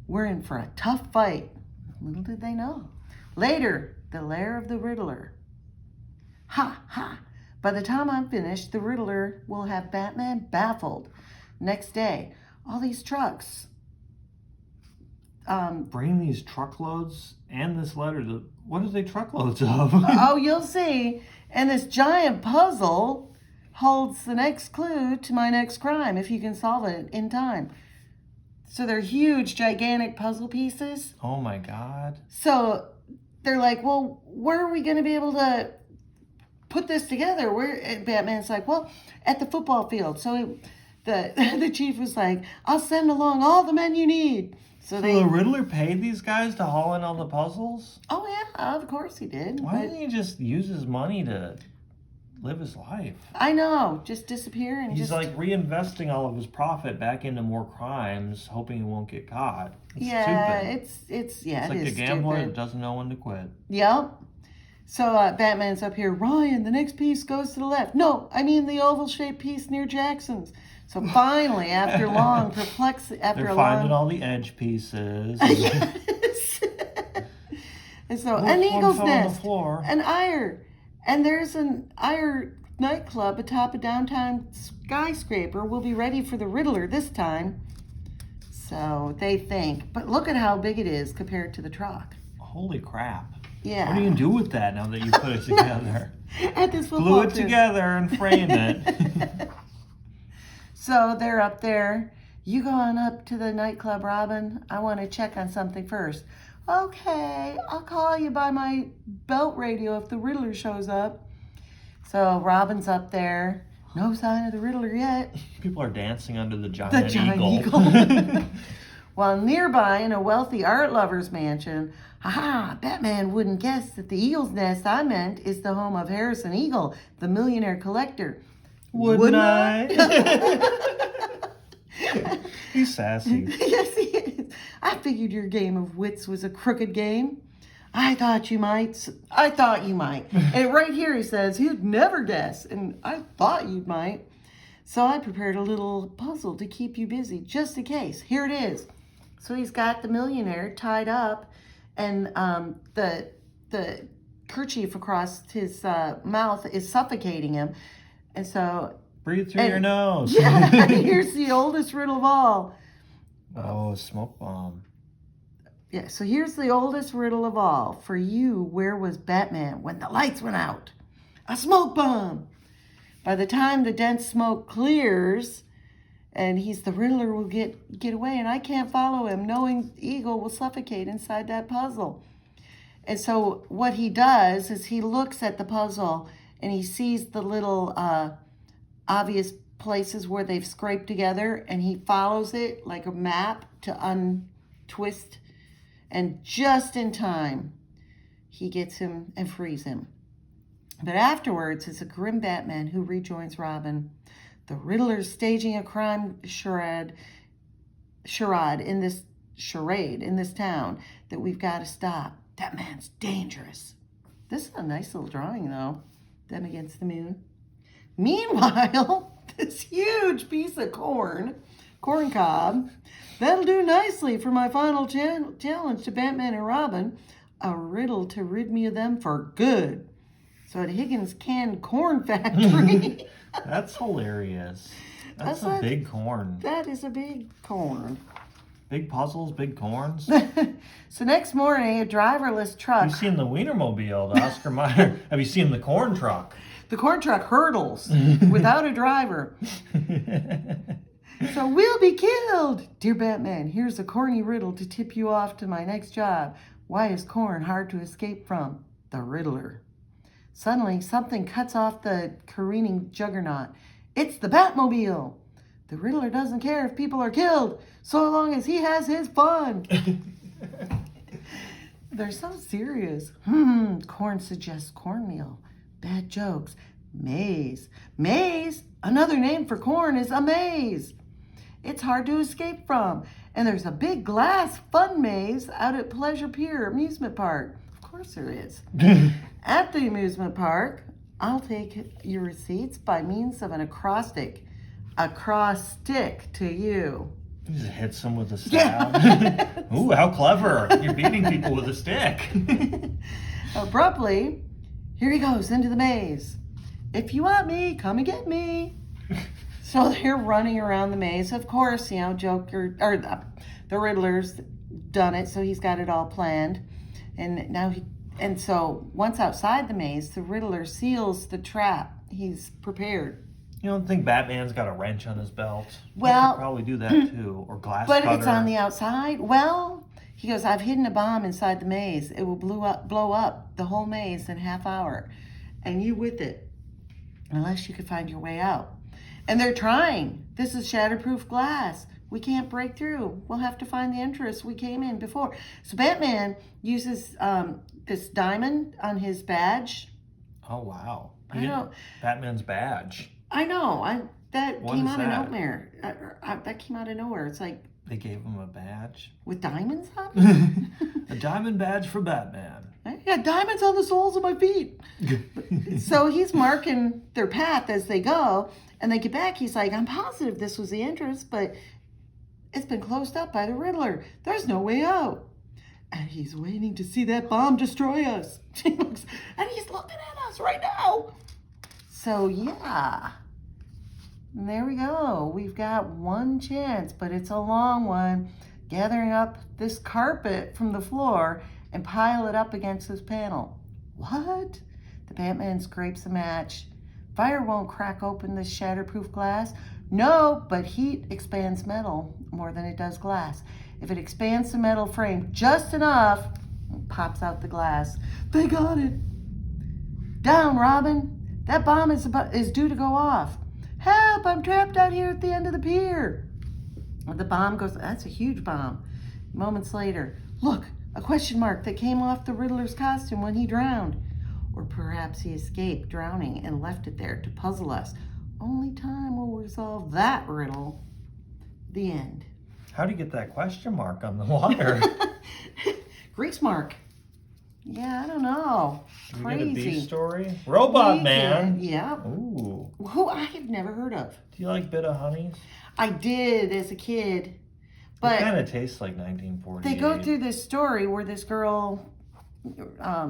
We're in for a tough fight. Little did they know. Later, the lair of the Riddler. Ha! By the time I'm finished, the Riddler will have Batman baffled. Next day, all these trucks. Bring these truckloads and this letter. What are they truckloads of? Oh, you'll see. And this giant puzzle holds the next clue to my next crime if you can solve it in time. So they're huge, gigantic puzzle pieces. Oh my God. So they're like, well, where are we going to be able to put this together? And Batman's like, well, at the football field. So the chief was like, I'll send along all the men you need. So the Riddler paid these guys to haul in all the puzzles? Oh, yeah, of course he did. Why didn't he just use his money to live his life? I know, just disappear and He's like reinvesting all of his profit back into more crimes, hoping he won't get caught. It's stupid. It's like a gambler that doesn't know when to quit. Yep. So Batman's up here. Ryan, the next piece goes to the left. No, I mean the oval-shaped piece near Jackson's. So finally, after long perplexity, they're finding all the edge pieces. Yes. And so an eagle's nest, an Eyre, and there's an Eyre nightclub atop a downtown skyscraper. Will be ready for the Riddler this time. So they think, but look at how big it is compared to the truck. Holy crap! Yeah. What do you do with that now that you put it together? At this football Glue it together and frame it. So they're up there. You go on up to the nightclub, Robin. I want to check on something first. Okay, I'll call you by my belt radio if the Riddler shows up. So Robin's up there. No sign of the Riddler yet. People are dancing under the giant eagle. While nearby in a wealthy art lover's mansion, Batman wouldn't guess that the eagle's nest I meant is the home of Harrison Eagle, the millionaire collector. Wouldn't I? He's sassy. Yes, he is. I figured your game of wits was a crooked game. I thought you might. And right here he says he'd never guess. And I thought you might. So I prepared a little puzzle to keep you busy, just in case. Here it is. So he's got the millionaire tied up, and the kerchief across his mouth is suffocating him. And so... Breathe through your nose. Yeah, here's the oldest riddle of all. Oh, a smoke bomb. Yeah, so here's the oldest riddle of all. For you, where was Batman when the lights went out? A smoke bomb. By the time the dense smoke clears, and he's the Riddler will get away, and I can't follow him, knowing Eagle will suffocate inside that puzzle. And so what he does is he looks at the puzzle, and he sees the little obvious places where they've scraped together, and he follows it like a map to untwist. And just in time, he gets him and frees him. But afterwards, it's a grim Batman who rejoins Robin. The Riddler's staging a crime charade in this town that we've got to stop. That man's dangerous. This is a nice little drawing, though. them against the moon. Meanwhile, this huge piece of corn cob, that'll do nicely for my final challenge to Batman and Robin, a riddle to rid me of them for good. So at Higgins Canned Corn Factory. That's hilarious. That's a big corn. That is a big corn. Big puzzles, big corns. So next morning, a driverless truck. You've seen the Wienermobile, the Oscar Mayer. Have you seen the corn truck? The corn truck hurdles without a driver. So we'll be killed. Dear Batman, here's a corny riddle to tip you off to my next job. Why is corn hard to escape from? The Riddler. Suddenly, something cuts off the careening juggernaut. It's the Batmobile. The Riddler doesn't care if people are killed, so long as he has his fun. They're so serious. Corn suggests cornmeal. Bad jokes. Maze. Maze? Another name for corn is a maze. It's hard to escape from. And there's a big glass fun maze out at Pleasure Pier amusement park. Of course there is. At the amusement park, I'll take your receipts by means of an acrostic. Acrostic to you. You just hits them with a staff. Ooh, how clever. You're beating people with a stick. Abruptly, here he goes into the maze. If you want me, come and get me. So they're running around the maze. Of course, Joker, or the Riddler's done it, so he's got it all planned. And so once outside the maze, the Riddler seals the trap. He's prepared. You don't think Batman's got a wrench on his belt? Well, he could probably do that too, or glass but cutter. It's on the outside. Well, he goes, I've hidden a bomb inside the maze. It will blow up the whole maze in a half hour, and you with it, unless you can find your way out. And they're trying. This is shatterproof glass. We can't break through. We'll have to find the entrance we came in before. So Batman uses this diamond on his badge. Oh, wow. I know. Batman's badge. I know. That What came is out that? of nowhere. That came out of nowhere. It's like, They gave him a badge? with diamonds on it? A diamond badge for Batman. I got diamonds on the soles of my feet. So he's marking their path as they go, and they get back. He's like, I'm positive this was the entrance, but it's been closed up by the Riddler. There's no way out. And he's waiting to see that bomb destroy us. And he's looking at us right now. So, yeah. And there we go. We've got one chance, but it's a long one. Gathering up this carpet from the floor and pile it up against this panel. What? The Batman scrapes a match. Fire won't crack open this shatterproof glass. No, but heat expands metal more than it does glass. If it expands the metal frame just enough, it pops out the glass. They got it. Down, Robin. That bomb is due to go off. Help, I'm trapped out here at the end of the pier. The bomb goes, that's a huge bomb. Moments later, look, a question mark that came off the Riddler's costume when he drowned. Or perhaps he escaped drowning and left it there to puzzle us. Only time will resolve that riddle. The end. How do you get that question mark on the water? Grease mark. Yeah, I don't know. Did Crazy. we get a B story? Robot Man. Yeah. Ooh. Who I have never heard of. Do you like Bit of Honeys? I did as a kid. But it kind of tastes like 1948. they go through this story where this girl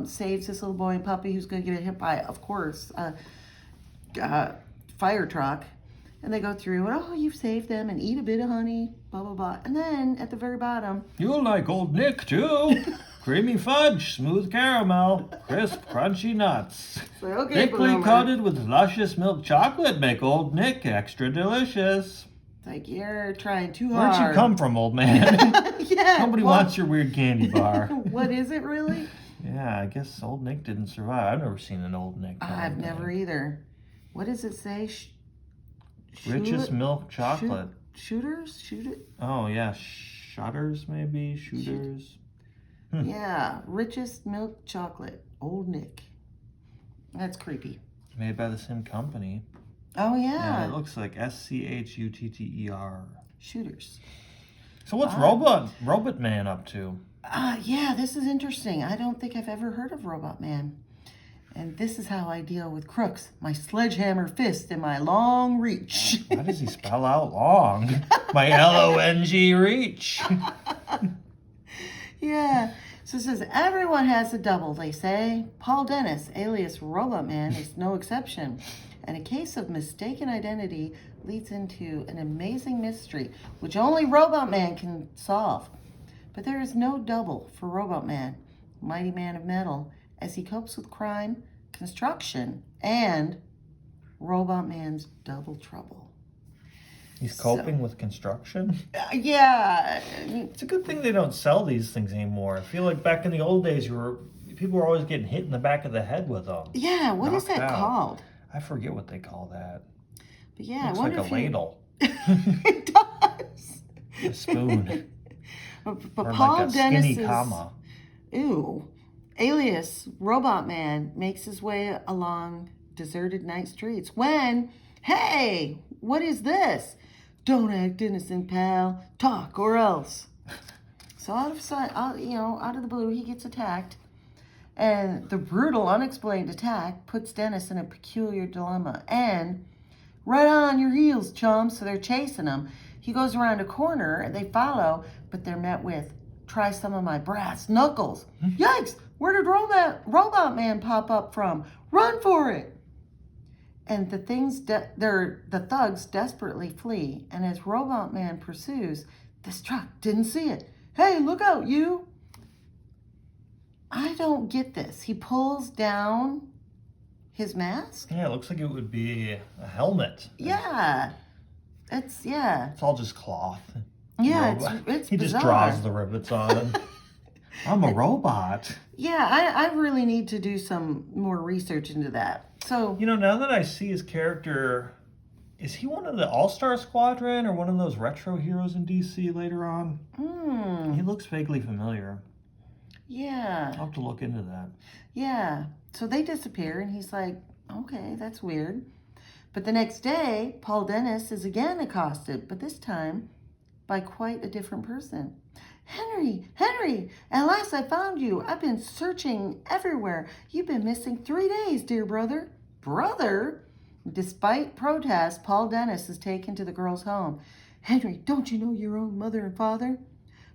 saves this little boy and puppy who's going to get hit by, of course, a fire truck. And they go through, oh, you've saved them, and eat a bit of honey, blah, blah, blah. And then at the very bottom... You'll like Old Nick, too. Creamy fudge, smooth caramel, crisp, crunchy nuts. So, okay, Thickly Paloma. coated with luscious milk chocolate make Old Nick extra delicious. It's like, you're trying too Where'd hard. you come from, old man? Yeah. Nobody wants your weird candy bar. What is it, really? Yeah, I guess Old Nick didn't survive. I've never seen an Old Nick. I've never either. What does it say? Richest milk chocolate. Shooters? Shoot it? Oh, yeah. Shutters, maybe? Shooters. Yeah. Richest milk chocolate. Old Nick. That's creepy. Made by the same company. Oh, Yeah, yeah. it looks like SCHUTTER. Shooters. So what's Robot Man up to? Yeah, this is interesting. I don't think I've ever heard of Robot Man. And this is how I deal with crooks. My sledgehammer fist and my long reach. Why does he spell out long? My Long reach. Yeah. So it says, everyone has a double, they say. Paul Dennis, alias Robot Man, is no exception. And a case of mistaken identity leads into an amazing mystery, which only Robot Man can solve. But there is no double for Robot Man, mighty man of metal, as he copes with crime, construction, and Robot Man's double trouble. He's coping with construction? Yeah. It's a good thing they don't sell these things anymore. I feel like back in the old days, people were always getting hit in the back of the head with them. Yeah, what is that called? I forget what they call that. But yeah, Looks I wonder like a ladle. It does. A spoon. But or Paul like a Dennis skinny comma. alias Robot Man, makes his way along deserted night streets when, hey, what is this? Don't act innocent, pal. Talk or else. So out of the blue, he gets attacked. And the brutal, unexplained attack puts Dennis in a peculiar dilemma. And right on your heels, chum. So they're chasing him. He goes around a corner and they follow, but they're met with, try some of my brass knuckles. Yikes! Where did Robot Man pop up from? Run for it! And the thugs desperately flee. And as Robot Man pursues, this truck didn't see it. Hey, look out, you! I don't get this. He pulls down his mask? Yeah, it looks like it would be a helmet. Yeah. It's all just cloth. Yeah, it's he bizarre. just draws the rivets on. I'm a robot. Yeah, I really need to do some more research into that. So now that I see his character, is he one of the All-Star Squadron or one of those retro heroes in DC later on? He looks vaguely familiar. Yeah. I'll have to look into that. Yeah. So they disappear and he's like, okay, that's weird. But the next day, Paul Dennis is again accosted, but this time by quite a different person. Henry, at last I found you. I've been searching everywhere. You've been missing 3 days, dear brother. Brother? Despite protests, Paul Dennis is taken to the girl's home. Henry, don't you know your own mother and father?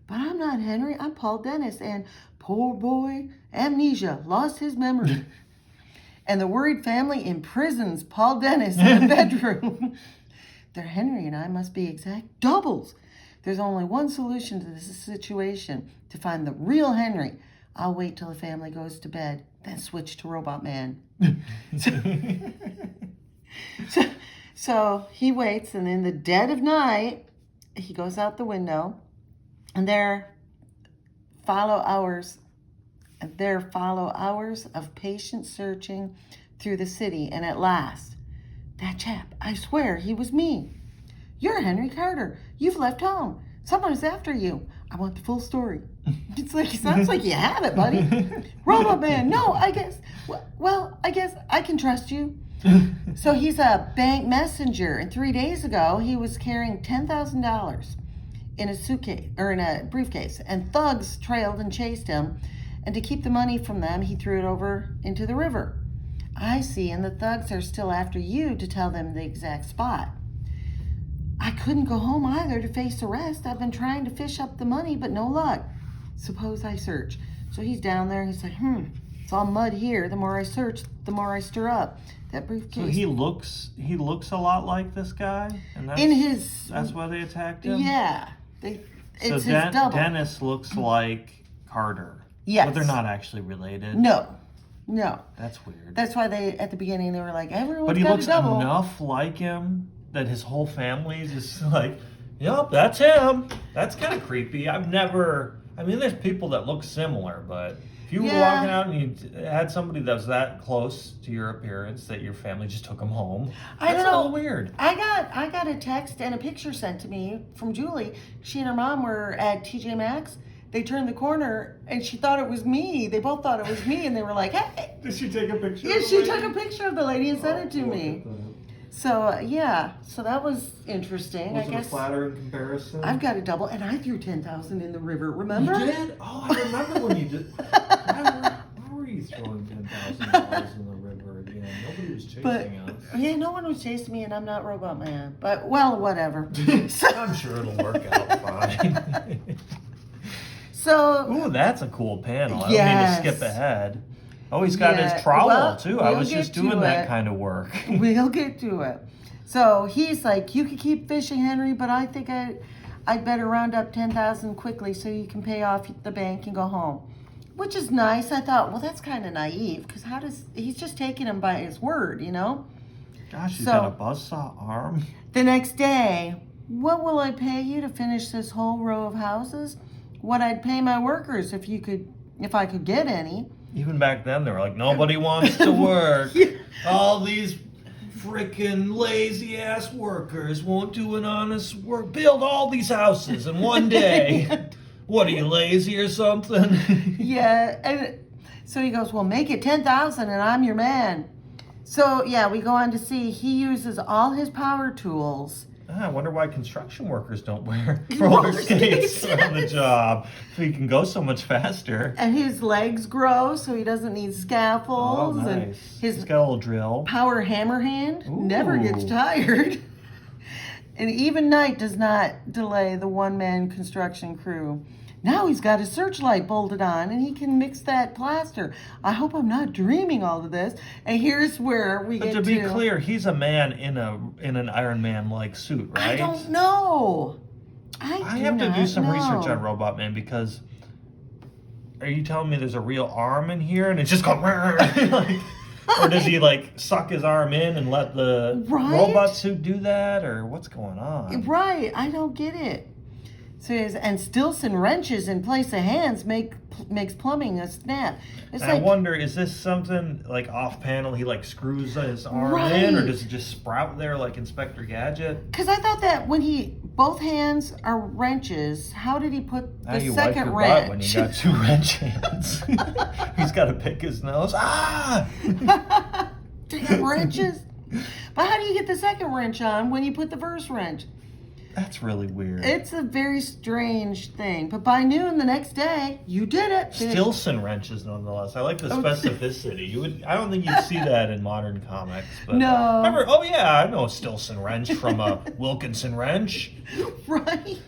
But I'm not Henry, I'm Paul Dennis, and poor boy, amnesia, lost his memory. And the worried family imprisons Paul Dennis in the bedroom. Their Henry and I must be exact doubles. There's only one solution to this situation, to find the real Henry. I'll wait till the family goes to bed, then switch to Robot Man. So he waits, and in the dead of night, he goes out the window, and there follow hours of patient searching through the city, and at last, that chap, I swear he was me. You're Henry Carter. You've left home. Someone is after you. I want the full story. It sounds like you have it, buddy. Robot Man, no, I guess I can trust you. So he's a bank messenger, and 3 days ago he was carrying $10,000 in a suitcase or in a briefcase, and thugs trailed and chased him, and to keep the money from them, he threw it over into the river. I see, and the thugs are still after you to tell them the exact spot. I couldn't go home either to face arrest. I've been trying to fish up the money, but no luck. Suppose I search. So he's down there, he's like, it's all mud here. The more I search, the more I stir up. That briefcase. So he looks a lot like this guy? And that's why they attacked him? Yeah. It's his double. Dennis looks like Carter. Yes. But they're not actually related. No. That's weird. That's why at the beginning they were like, everyone's But he got looks a double. enough like him that his whole family is just like, yep, that's him. That's kind of creepy. There's people that look similar, but if you were walking out and you had somebody that was that close to your appearance that your family just took him home, that's a little weird. I got a text and a picture sent to me from Julie. She and her mom were at TJ Maxx. They turned the corner and she thought it was me. They both thought it was me, and they were like, hey. Did she take a picture? Yeah, she took a picture of the lady and sent it to me. So, so that was interesting. Was it a flattering comparison? I've got a double, and I threw $10,000 in the river, remember? You did? Oh, I remember when you did. Why were you throwing $10,000 in the river again. Nobody was chasing us. Yeah, no one was chasing me, and I'm not Robot Man. But, well, whatever. I'm sure it'll work out fine. So, ooh, that's a cool panel. I yes. don't mean to skip ahead. Oh, he's got his trowel, too. I we'll was just doing that kind of work. We'll get to it. So he's like, you could keep fishing, Henry, but I think I'd better round up 10,000 quickly so you can pay off the bank and go home. Which is nice. I thought, well, that's kind of naive, because he's just taking him by his word, you know? Gosh, he's got a buzzsaw arm. The next day, what will I pay you to finish this whole row of houses? What I'd pay my workers if I could get any. Even back then, they were like, nobody wants to work. Yeah. All these freaking lazy ass workers won't do an honest work. Build all these houses in one day. What are you, lazy or something? Yeah, and so he goes, well, make it 10,000 and I'm your man. So yeah, we go on to see he uses all his power tools. I wonder why construction workers don't wear roller skates on the job. So he can go so much faster. And his legs grow, so he doesn't need scaffolds. Oh, nice. And He's got a little drill. Power hammer hand Ooh. never gets tired. And even night does not delay the one-man construction crew. Now he's got his searchlight bolted on and he can mix that plaster. I hope I'm not dreaming all of this. And here's where we But get to be clear, he's a man in an Iron Man-like suit, right? I don't know. I have to do some research on Robot Man, because are you telling me there's a real arm in here and it's just going like, or does he like suck his arm in and let the robot suit do that, or what's going on? Right, I don't get it. So and Stilson wrenches in place of hands makes plumbing a snap. It's I wonder, is this something like off panel? He like screws his arm in, or does it just sprout there like Inspector Gadget? Because I thought that when both hands are wrenches, how did he put the second wrench? When you got two wrench hands, he's got to pick his nose. Ah! Damn wrenches! But how do you get the second wrench on when you put the first wrench? That's really weird. It's a very strange thing. But by noon the next day, you did it. Stilson wrenches, nonetheless. I like the specificity. I don't think you'd see that in modern comics. But no. Remember, oh yeah, I know a Stilson wrench from a Wilkinson wrench. Right.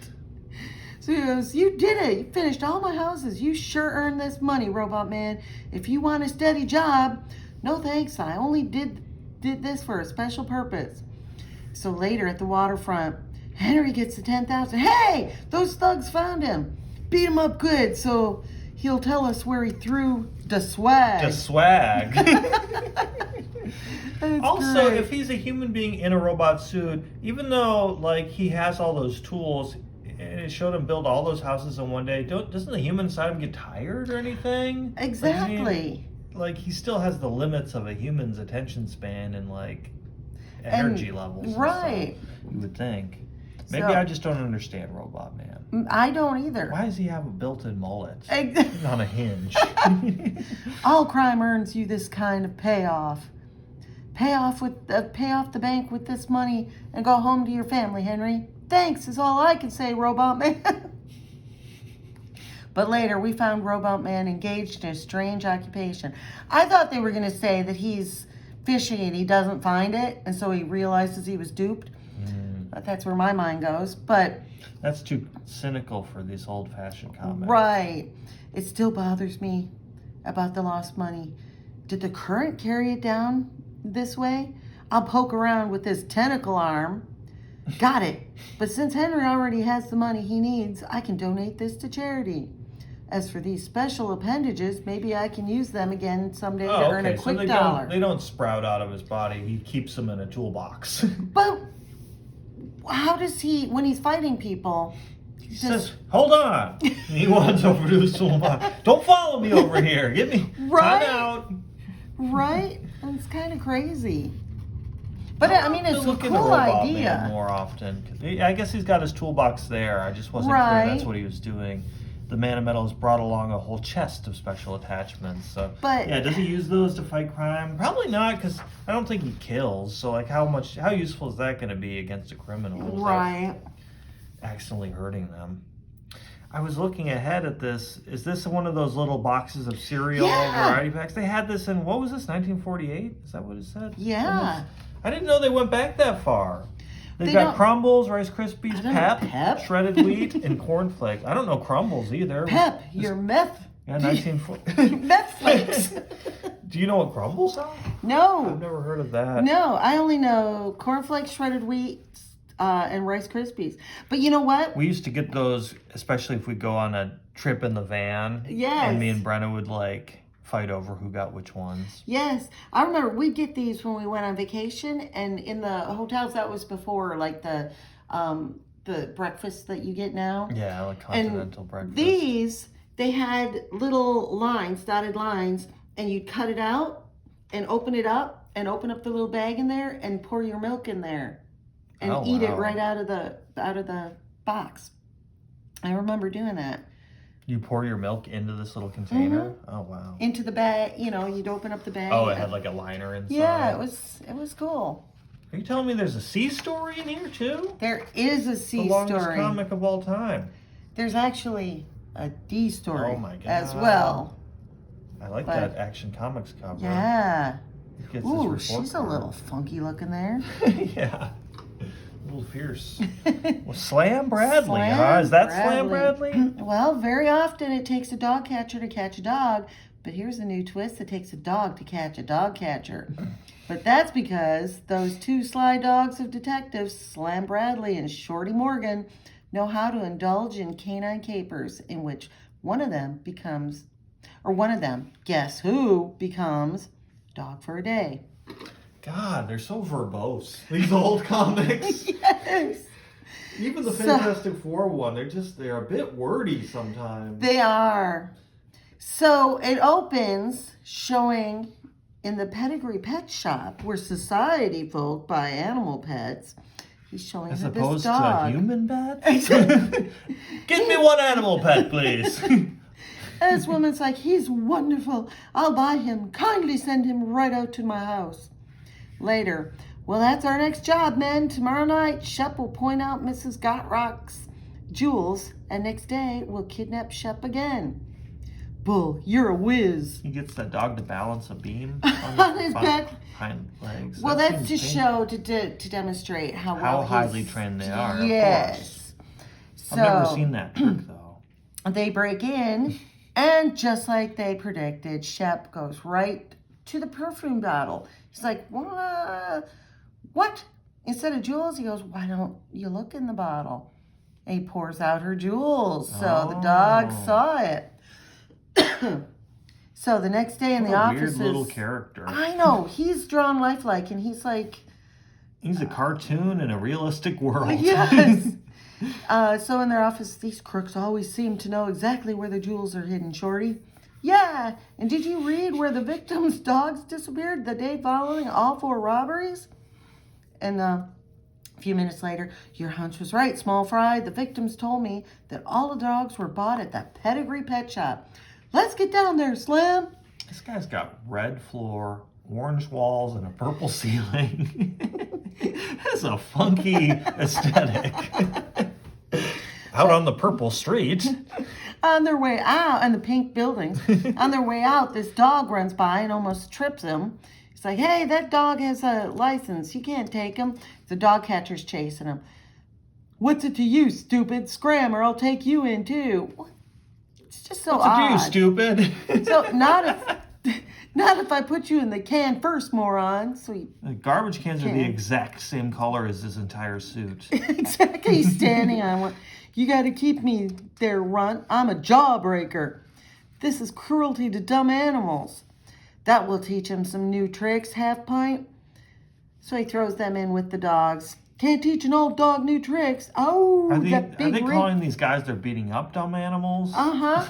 So he goes, you did it. You finished all my houses. You sure earned this money, Robot Man. If you want a steady job, no thanks. I only did this for a special purpose. So later at the waterfront, Henry gets the 10,000. Hey, those thugs found him. Beat him up good, so he'll tell us where he threw the swag. The swag. Also, great. if he's a human being in a robot suit, even though like he has all those tools, and it showed him build all those houses in one day, doesn't the human side of him get tired or anything? Exactly. Like he still has the limits of a human's attention span and like energy levels. Right. You would think. Maybe I just don't understand Robot Man. I don't either. Why does he have a built-in mullet on a hinge? All crime earns you this kind of payoff. Pay off the bank with this money and go home to your family, Henry. Thanks is all I can say, Robot Man. But later we found Robot Man engaged in a strange occupation. I thought they were going to say that he's fishing and he doesn't find it, and so he realizes he was duped. That's where my mind goes, but... That's too cynical for this old-fashioned comic. Right. It still bothers me about the lost money. Did the current carry it down this way? I'll poke around with this tentacle arm. Got it. But since Henry already has the money he needs, I can donate this to charity. As for these special appendages, maybe I can use them again someday to earn a quick dollar. They don't sprout out of his body. He keeps them in a toolbox. But... how does he, when he's fighting people... He says, hold on. And he wants over to his toolbox. Don't follow me over here. Get me. Right? Time out. Right? It's kind of crazy. But I mean, it's a look cool into Robot idea. Man more often. I guess he's got his toolbox there. I just wasn't clear that's what he was doing. The Man of Metal has brought along a whole chest of special attachments. So, yeah, does he use those to fight crime? Probably not, because I don't think he kills. So, like, how useful is that going to be against a criminal? Right. Accidentally hurting them. I was looking ahead at this. Is this one of those little boxes of cereal Yeah. variety packs? They had this in, what was this, 1948? Is that what it said? Yeah. I didn't know they went back that far. They've They got don't- Crumbles, Rice Krispies, I don't know, Pep, Pep? shredded wheat, and cornflakes. I don't know Crumbles either. Pep, your meth. Yeah, 1940. Meth flakes. Do you know what Crumbles are? I've No. never heard of that. No, I only know cornflakes, shredded wheat, and Rice Krispies. But you know what? We used to get those, especially if we go on a trip in the van. Yes. And me and Brenna would like fight over who got which ones. Yes, I remember we'd get these when we went on vacation, and in the hotels that was before like the breakfast that you get now. Yeah, like continental breakfast. These they had little lines, dotted lines, and you'd cut it out and open it up and open up the little bag in there and pour your milk in there and eat it wow. right out of the box. I remember doing that. You pour your milk into this little container? Mm-hmm. Oh, wow. Into the bag, you'd open up the bag. Oh, it had like a liner inside? Yeah, it was cool. Are you telling me there's a C story in here too? There is a C The longest story. comic of all time. There's actually a D story Oh my God. as well. I like But- that Action Comics cover. Yeah. It gets Ooh, this report she's a card. little funky looking there. Yeah. A little fierce. Well, Slam Bradley, Slam huh? Is that Slam Bradley? Well, very often it takes a dog catcher to catch a dog, but here's a new twist. It takes a dog to catch a dog catcher. But that's because those two sly dogs of detectives, Slam Bradley and Shorty Morgan, know how to indulge in canine capers in which one of them, guess who, becomes dog for a day. God, they're so verbose. These old comics. Yes. Even the So- Fantastic Four one, they're a bit wordy sometimes. They are. So it opens showing in the Pedigree Pet Shop where society folk buy animal pets. He's showing As her this opposed to dog. human pets? Give me one animal pet, please. And this woman's like, he's wonderful. I'll buy him. Kindly send him right out to my house. Later, well, that's our next job, men. Tomorrow night, Shep will point out Mrs. Gotrock's jewels, and next day, we'll kidnap Shep again. Bull, you're a whiz. He gets that dog to balance a beam On his back. hind legs. Well, That that's to seems show, to demonstrate how well highly he's- trained they are, of Yes. I've never seen that trick, though. They break in, and just like they predicted, Shep goes right to the perfume bottle. He's like, what? Instead of jewels, he goes, why don't you look in the bottle? And he pours out her jewels. So the dog Oh. saw it. So the next day in What the a office, weird little character. I know, he's drawn lifelike, and he's like, He's a cartoon in a realistic world. yes. So in their office, these crooks always seem to know exactly where the jewels are hidden, Shorty. Yeah, and did you read where the victims' dogs disappeared the day following all 4 robberies? And a few minutes later, your hunch was right, Small Fry. The victims told me that all the dogs were bought at the Pedigree Pet Shop. Let's get down there, Slim. This guy's got red floor, orange walls, and a purple ceiling. That's a funky aesthetic. Out on the purple street. On their way out, and the pink buildings, on their way out, this dog runs by and almost trips him. He's like, hey, that dog has a license. You can't take him. The dog catcher's chasing him. What's it to you, stupid? Scram, or I'll take you in, too. What? It's just so What's it to you, odd. stupid? So, not if I put you in the can first, moron. So he, The garbage cans are the Okay. exact same color as his entire suit. exactly, he's standing on one. You got to keep me there, Runt. I'm a jawbreaker. This is cruelty to dumb animals. That will teach him some new tricks, Half Pint. So he throws them in with the dogs. Can't teach an old dog new tricks. Oh, Are they, that big ring. calling these guys they're beating up dumb animals? Uh-huh.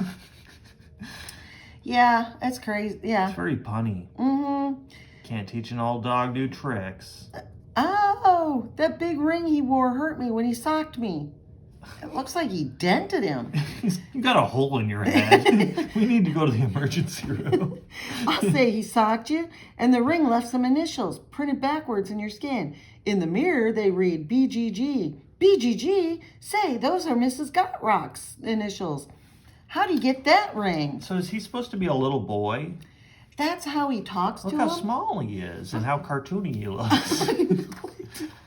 Yeah, that's crazy. Yeah. It's very punny. Mm-hmm. Can't teach an old dog new tricks. Oh, that big ring he wore hurt me when he socked me. It looks like he dented him. You got a hole in your head. We need to go to the emergency room. I'll say he socked you, and the ring left some initials printed backwards in your skin. In the mirror, they read BGG. BGG? Say, those are Mrs. Gotrock's initials. How do you get that ring? So is he supposed to be a little boy? That's how he talks Look to how him? small he is and how cartoony he looks.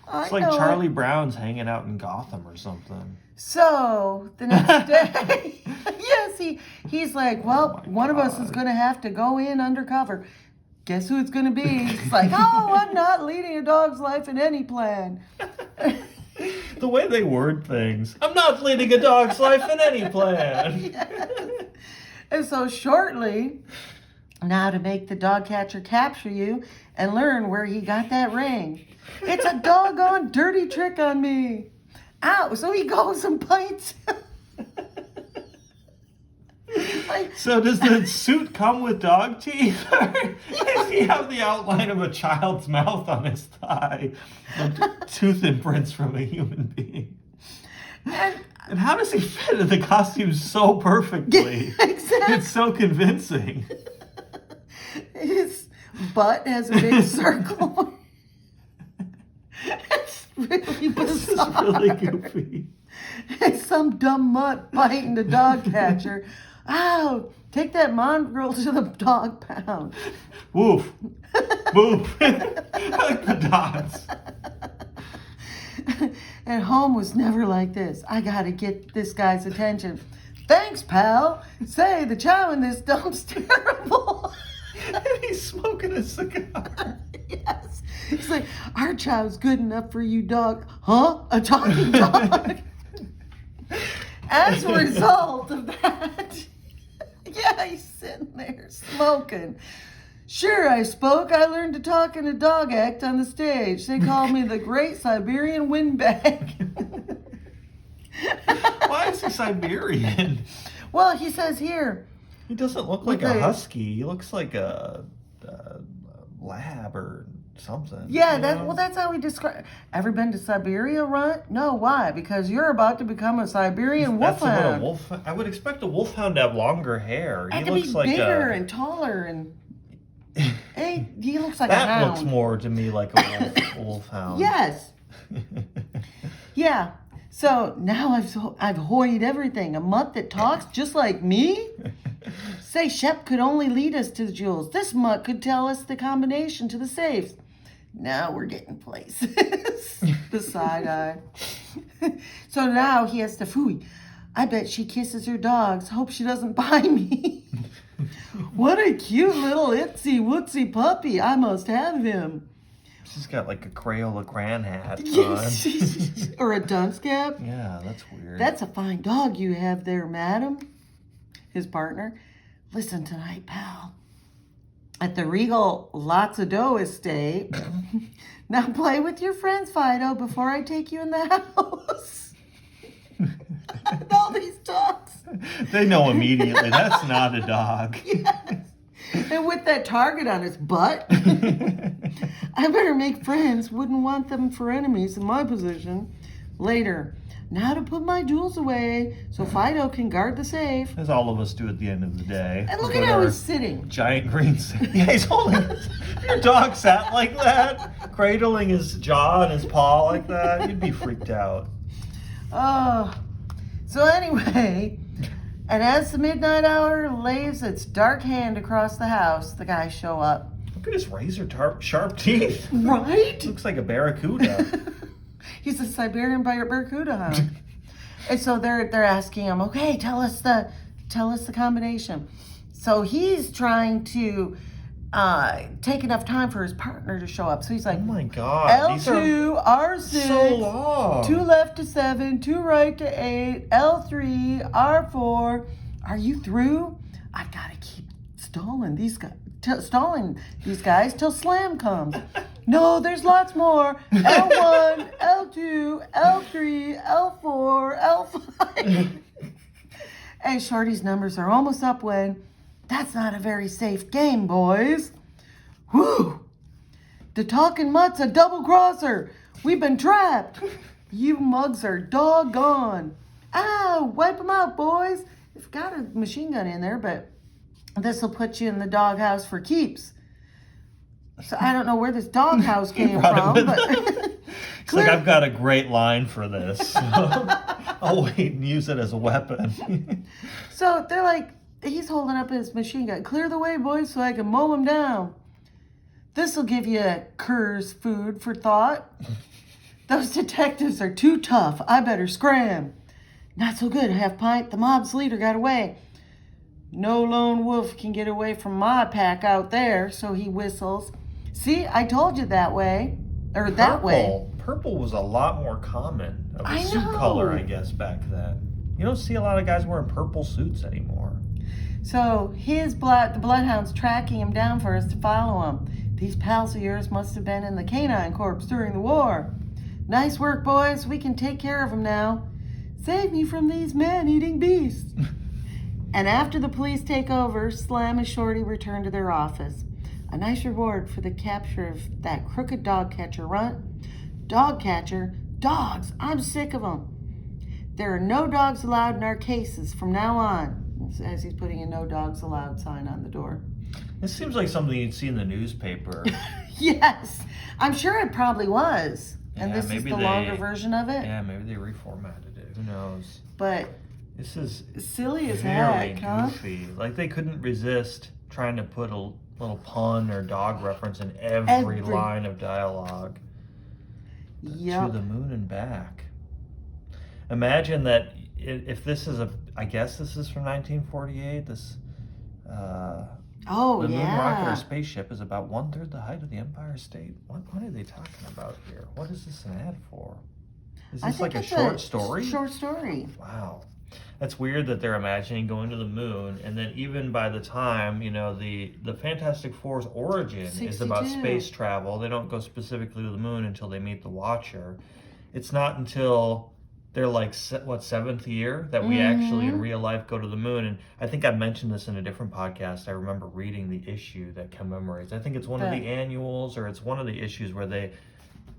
I It's like know. Charlie Brown's hanging out in Gotham or something. So the next day, yes, he's like, well, Oh my one of us is God. going to have to go in undercover. Guess who it's going to be? It's like, oh, I'm not leading a dog's life in any plan. The way they word things. I'm not leading a dog's life in any plan. Yes. And so shortly, now to make the dog catcher capture you and learn where he got that ring. It's a doggone dirty trick on me. Ow, so he goes and bites. Like, So does the suit come with dog teeth? Or does he have the outline of a child's mouth on his thigh? Tooth imprints from a human being. And how does he fit in the costume so perfectly? Exactly. It's so convincing. His butt has a big circle. It's really This is bizarre. really goofy. It's some dumb mutt biting the dog catcher. Ow! Take that mongrel to the dog pound. Woof. Woof. I like the dots. And home was never like this. I gotta get this guy's attention. Thanks, pal. Say, the chow in this dump's terrible. And he's smoking a cigar. Yes. He's like, our chow's good enough for you, dog. Huh? A talking dog? As a result of that, yeah, he's sitting there smoking. Sure, I spoke. I learned to talk in a dog act on the stage. They called me the Great Siberian Windbag. Why is he Siberian? Well, he says here. He doesn't look like Okay. a husky. He looks like a lab or something. Yeah, you know? that's how he describes. Ever been to Siberia, Runt? No, why? Because you're about to become a Siberian That's what a wolfhound. wolf. I would expect a wolfhound to have longer hair. And He to looks be like bigger a. and taller and. Hey, he looks like a That hound. looks more to me like a wolfhound. Yes. Yeah. So now I've hoyed everything. A mutt that talks just like me? Say Shep could only lead us to the jewels. This mutt could tell us the combination to the safes. Now we're getting places. The side eye. So now he has to phooey. I bet she kisses her dogs. Hope she doesn't buy me. What a cute little itsy wootsy puppy. I must have him. She's got like a Crayola Gran hat on. Or a dunce cap. Yeah, that's weird. That's a fine dog you have there, madam. His partner. Listen tonight, pal. At the Regal Lots of Dough estate. Now play with your friends, Fido, before I take you in the house. All these dogs. They know immediately that's not a dog. Yes. And with that target on his butt. I better make friends. Wouldn't want them for enemies in my position. Later. Now to put my jewels away so Fido can guard the safe. As all of us do at the end of the day. And look With at how our he's sitting. giant green sack. Yeah, he's holding his, if your dog sat like that, cradling his jaw and his paw like that, you'd be freaked out. Oh. So anyway, and as the midnight hour lays its dark hand across the house, the guys show up. Look at his sharp teeth. Right? Looks like a barracuda. He's a Siberian barracuda hound. And so they're asking him, okay, tell us the combination. So he's trying to take enough time for his partner to show up. So he's like, Oh my god. These are L2, R6, so long. 2 left to 7, 2 right to 8, L3, R4. Are you through? I've got to keep stalling these guys till Slam comes. No, there's lots more. L1, L2, L3, L4, L5. And Shorty's numbers are almost up when, that's not a very safe game, boys. Whew. The talking mutt's a double crosser. We've been trapped. You mugs are doggone. Ah, wipe them out, boys. It's got a machine gun in there, but this will put you in the doghouse for keeps. So I don't know where this doghouse came from, but it's like, I've got a great line for this. So I'll wait and use it as a weapon. So they're like, he's holding up his machine gun. Clear the way, boys, so I can mow him down. This will give you curs food for thought. Those detectives are too tough. I better scram. Not so good, Half Pint. The mob's leader got away. No lone wolf can get away from my pack out there, so he whistles. See, I told you that way. Or that way. Purple was a lot more common of a I suit know. color, I guess, back then. You don't see a lot of guys wearing purple suits anymore. So the bloodhound's tracking him down for us to follow him. These pals of yours must have been in the canine corps during the war. Nice work, boys. We can take care of him now. Save me from these man-eating beasts. And after the police take over, Slam and Shorty return to their office. A nice reward for the capture of that crooked dog catcher, Runt. Dog catcher? Dogs! I'm sick of them. There are no dogs allowed in our cases from now on, as he's putting a no dogs allowed sign on the door. This seems like something you'd see in the newspaper. Yes, I'm sure it probably was. And Yeah, this is maybe the longer version of it. Yeah, maybe they reformatted it. Who knows? But This is silly as very heck, huh? goofy. Like, they couldn't resist trying to put a little pun or dog reference in every line of dialogue. Yep. To the moon and back. Imagine that if this is I guess this is from 1948. This Oh, the moon rocket or yeah. spaceship is about 1/3 the height of the Empire State. What are they talking about here? What is this an ad for? Is I this think like a it's short story? Short story. Wow. That's weird that they're imagining going to the moon, and then even by the time, the Fantastic Four's origin is about 62. space travel. They don't go specifically to the moon until they meet the Watcher. It's not until they're like, seventh year that we actually in real life go to the moon. And I think I mentioned this in a different podcast. I remember reading the issue that commemorates. I think it's one of the annuals, or it's one of the issues where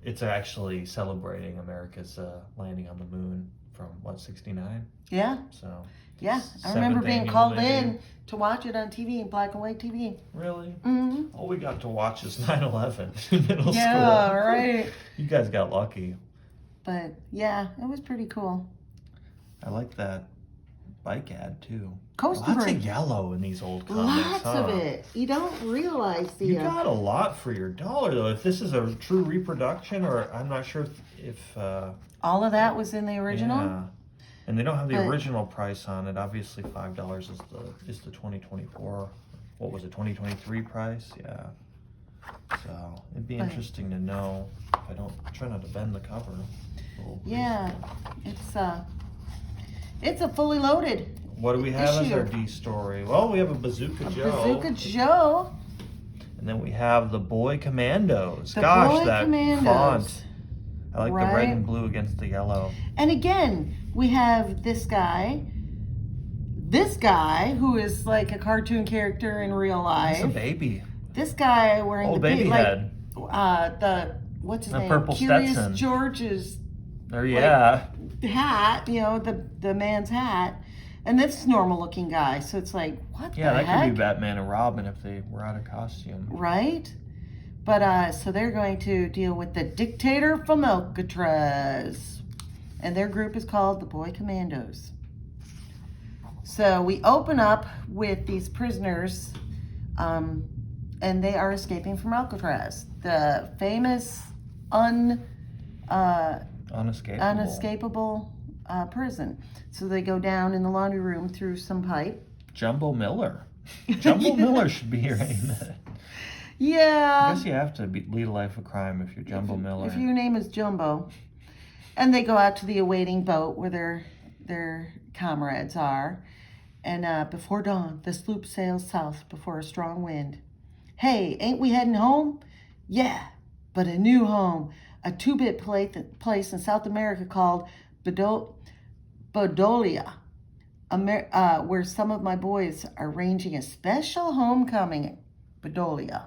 it's actually celebrating America's landing on the moon from 69? Yeah. So Yeah. I remember being annual, called maybe. in to watch it on TV, black and white TV. Really? Mm-hmm. All we got to watch is 9/11 in middle school. Yeah, right. You guys got lucky. But yeah, it was pretty cool. I like that bike ad too. Coaster Lots brake. of yellow in these old comics. Lots huh? of it. You don't realize the. You got a lot for your dollar though. If this is a true reproduction, or I'm not sure if all of that was in the original. Yeah. And they don't have the But- original price on it. Obviously, $5 is the 2024. What was it? 2023 price? Yeah. So it'd be But- interesting to know. If I don't try not to bend the cover. Yeah, it's a fully loaded. What do we have as issue. our D story? Well, we have a Bazooka Joe. Bazooka Joe. And then we have the Boy Commandos. The Gosh, Boy that Commandos. font. I like the red Right. and blue against the yellow. And again, we have this guy who is like a cartoon character in real life. It's a baby. This guy wearing Oh, the baby big, head. what's his The name? purple Curious Stetson. George's There, yeah. hat, the man's hat. And this normal looking guy. So it's like, what Yeah, the that heck? could be Batman and Robin if they were out of costume. Right? But so they're going to deal with the dictator from Alcatraz. And their group is called the Boy Commandos. So we open up with these prisoners, and they are escaping from Alcatraz. The famous unescapable prison. So they go down in the laundry room through some pipe. Jumbo Miller. Jumbo Miller should be your name. I Yeah. guess you have to lead a life of crime if you're Jumbo Miller. If your name is Jumbo. And they go out to the awaiting boat where their comrades are. And before dawn, the sloop sails south before a strong wind. Hey, ain't we heading home? Yeah, but a new home. A 2-bit place in South America called Bodolia, where some of my boys are arranging a special homecoming. Bodolia.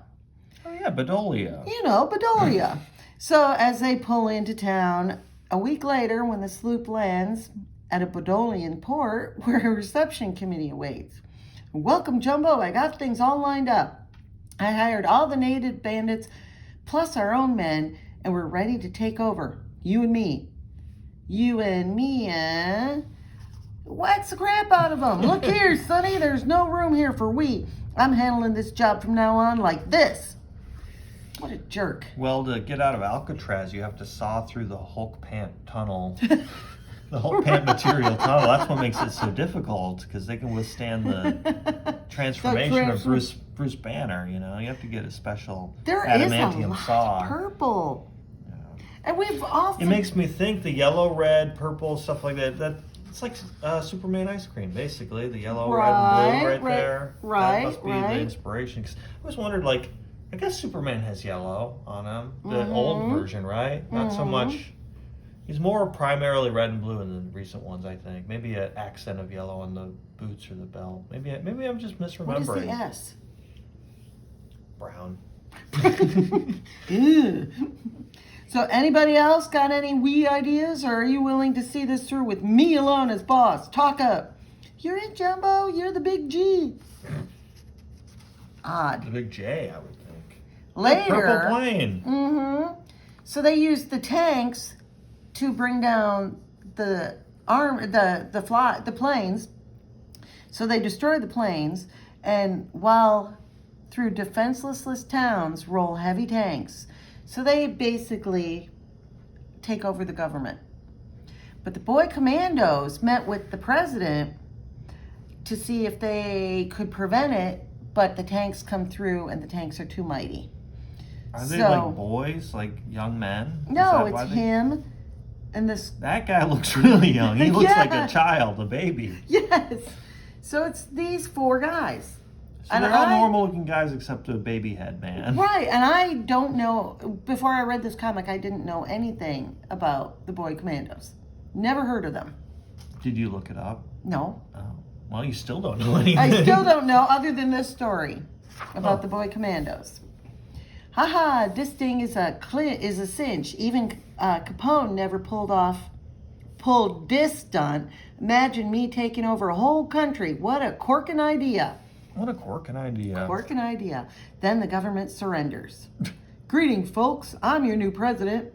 Oh, yeah, Bedolia. Bedolia. So as they pull into town, a week later, when the sloop lands, at a Bodolian port where a reception committee awaits. Welcome, Jumbo. I got things all lined up. I hired all the native bandits plus our own men, and we're ready to take over. You and me. You and me, eh? Wax the crap out of them. Look here, Sonny. There's no room here for we. I'm handling this job from now on like this. What a jerk. Well, to get out of Alcatraz, you have to saw through the Hulk pant tunnel. The Hulk pant material tunnel. That's what makes it so difficult, because they can withstand the transformation of Bruce Banner. You know, you have to get a special adamantium saw. Of purple. Yeah. And we've often... It makes me think the yellow, red, purple, stuff like that. It's like Superman ice cream, basically. The yellow, red, and blue right there. Right, that must be the inspiration. 'Cause I always wondered, like, I guess Superman has yellow on him. The old version, right? Not so much. He's more primarily red and blue in the recent ones, I think. Maybe an accent of yellow on the boots or the belt. Maybe I'm just misremembering. What is the S? Brown. Ew. So anybody else got any wee ideas, or are you willing to see this through with me alone as boss? Talk up. You're it, Jumbo. You're the big G. Odd. The big J, I would think. Later. The purple plane. So they used the tanks to bring down the planes. So they destroy the planes, and while through defenseless towns roll heavy tanks. So they basically take over the government. But the boy commandos met with the president to see if they could prevent it, but the tanks come through and the tanks are too mighty. Are they like boys, like young men? No, it's him and this... That guy looks really young. He looks like a child, a baby. Yes. So it's these four guys. So they're all normal-looking guys except a baby head man. Right, and I don't know... Before I read this comic, I didn't know anything about the boy commandos. Never heard of them. Did you look it up? No. Oh. Well, you still don't know anything. I still don't know, other than this story about the boy commandos. Haha, this thing is a cinch. Even Capone never pulled this stunt. Imagine me taking over a whole country. What a corking idea. What a corking idea. Corking idea. Then the government surrenders. Greetings, folks. I'm your new president.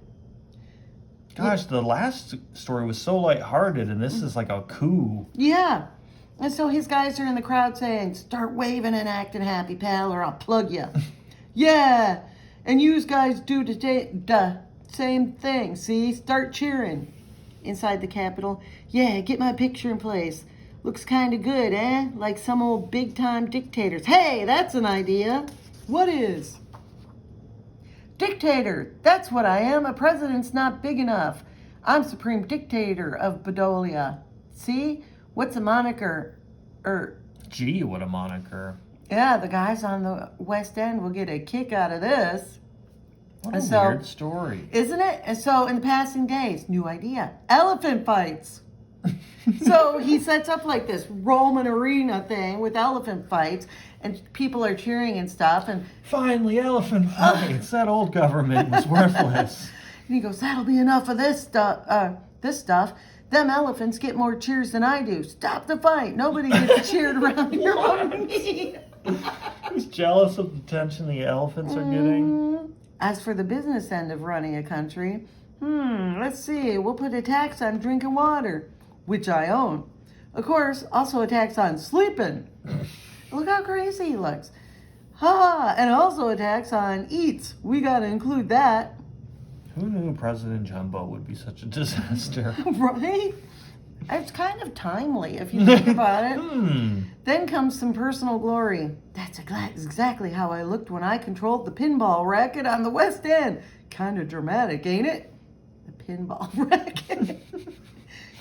Gosh, the last story was so lighthearted, and this is like a coup. Yeah. And so his guys are in the crowd saying, start waving and acting happy, pal, or I'll plug you. Yeah. And you guys do the same thing. See? Start cheering. Inside the Capitol. Yeah, get my picture in place. Looks kind of good, eh? Like some old big-time dictators. Hey, that's an idea. What is? Dictator. That's what I am. A president's not big enough. I'm supreme dictator of Badolia. See? What's a moniker? Gee, what a moniker. Yeah, the guys on the West End will get a kick out of this. What a weird story. Isn't it? And so in the passing days, new idea. Elephant fights. So he sets up like this Roman arena thing with elephant fights, and people are cheering and stuff. And finally, elephant fights. That old government was worthless. And he goes, that'll be enough of this stuff. Them elephants get more cheers than I do. Stop the fight. Nobody gets cheered around here on me. He's jealous of the attention the elephants are getting. As for the business end of running a country, let's see. We'll put a tax on drinking water, which I own. Of course, also a tax on sleeping. Look how crazy he looks. And also a tax on eats. We got to include that. Who knew President Jumbo would be such a disaster? Right? It's kind of timely if you think about it. Then comes some personal glory. That's exactly how I looked when I controlled the pinball racket on the West End. Kind of dramatic, ain't it? The pinball racket.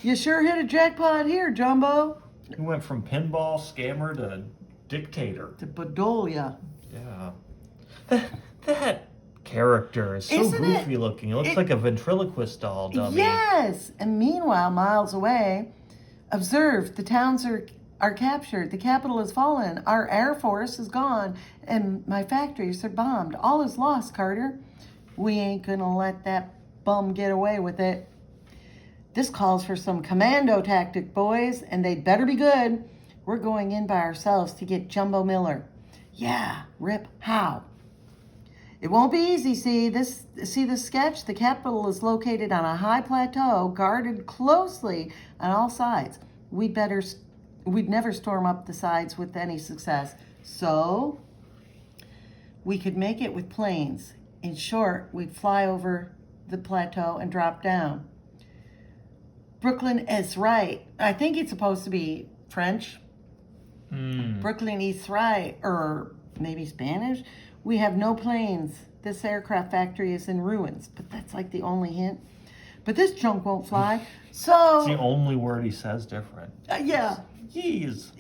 You sure hit a jackpot here, Jumbo. You went from pinball scammer to dictator. To Badolia. Yeah. That character is so goofy looking. It looks like a ventriloquist doll dummy. Yes. And meanwhile, miles away, observe, the towns are captured. The capital has fallen. Our Air Force is gone. And my factories are bombed. All is lost, Carter. We ain't gonna let that bum get away with it. This calls for some commando tactic, boys, and they'd better be good. We're going in by ourselves to get Jumbo Miller. Yeah, Rip, how? It won't be easy, see this sketch? The capital is located on a high plateau, guarded closely on all sides. We'd never storm up the sides with any success. So, we could make it with planes. In short, we'd fly over the plateau and drop down. Brooklyn is right. I think it's supposed to be French. Brooklyn is right, or maybe Spanish. We have no planes. This aircraft factory is in ruins, but that's like the only hint. But this junk won't fly. So It's the only word he says different. Yeah. Jeez.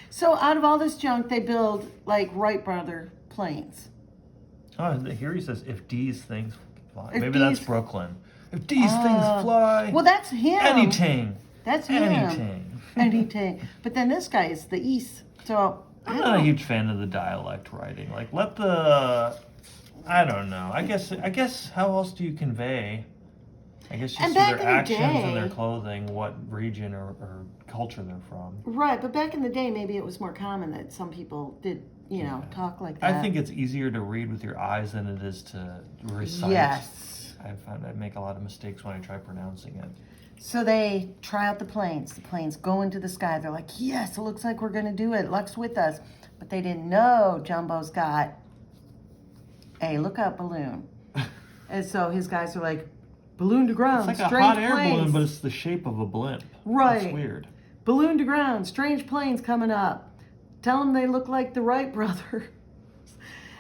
So out of all this junk, they build like Wright brother planes. Oh, here he says, if these things fly. If Maybe these- that's Brooklyn. If these things fly. Well, that's him. Anything. That's him. Anything. Anything. But then this guy is the East. So I'm not a huge fan of the dialect writing. Like, I don't know. I guess how else do you convey? I guess just And through back their in the actions and their day- clothing, what region or culture they're from. Right, but back in the day, maybe it was more common that some people did, talk like that. I think it's easier to read with your eyes than it is to recite. Yes. I find I make a lot of mistakes when I try pronouncing it. So they try out the planes. The planes go into the sky. They're like, yes, it looks like we're going to do it. Luck's with us. But they didn't know Jumbo's got a lookout balloon. And so his guys are like, balloon to ground, It's like a strange hot air planes. balloon, but it's the shape of a blimp. Right. It's weird. Balloon to ground, strange planes coming up. Tell them they look like the Wright brothers.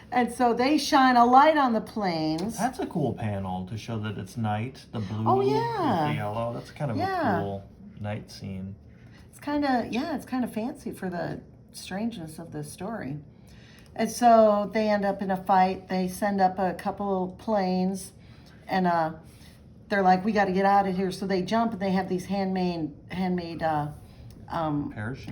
And so they shine a light on the planes. That's a cool panel to show that it's night. The blue Oh, with yeah. the yellow. That's kind of Yeah. a cool night scene. It's kind of fancy for the strangeness of the story. And so they end up in a fight. They send up a couple planes, and they're like, "We got to get out of here." So they jump, and they have these handmade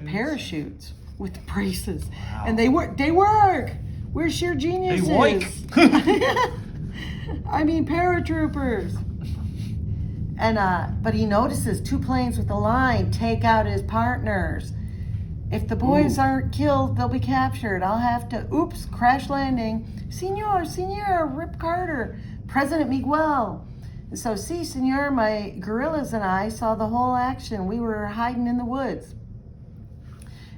parachutes with braces, Wow. and they work. They work. We're sheer geniuses. I mean, paratroopers. And but he notices two planes with a line take out his partners. If the boys aren't killed, they'll be captured. I'll have to, crash landing. Senor, Rip Carter, President Miguel. And so, senor, my guerrillas and I saw the whole action. We were hiding in the woods.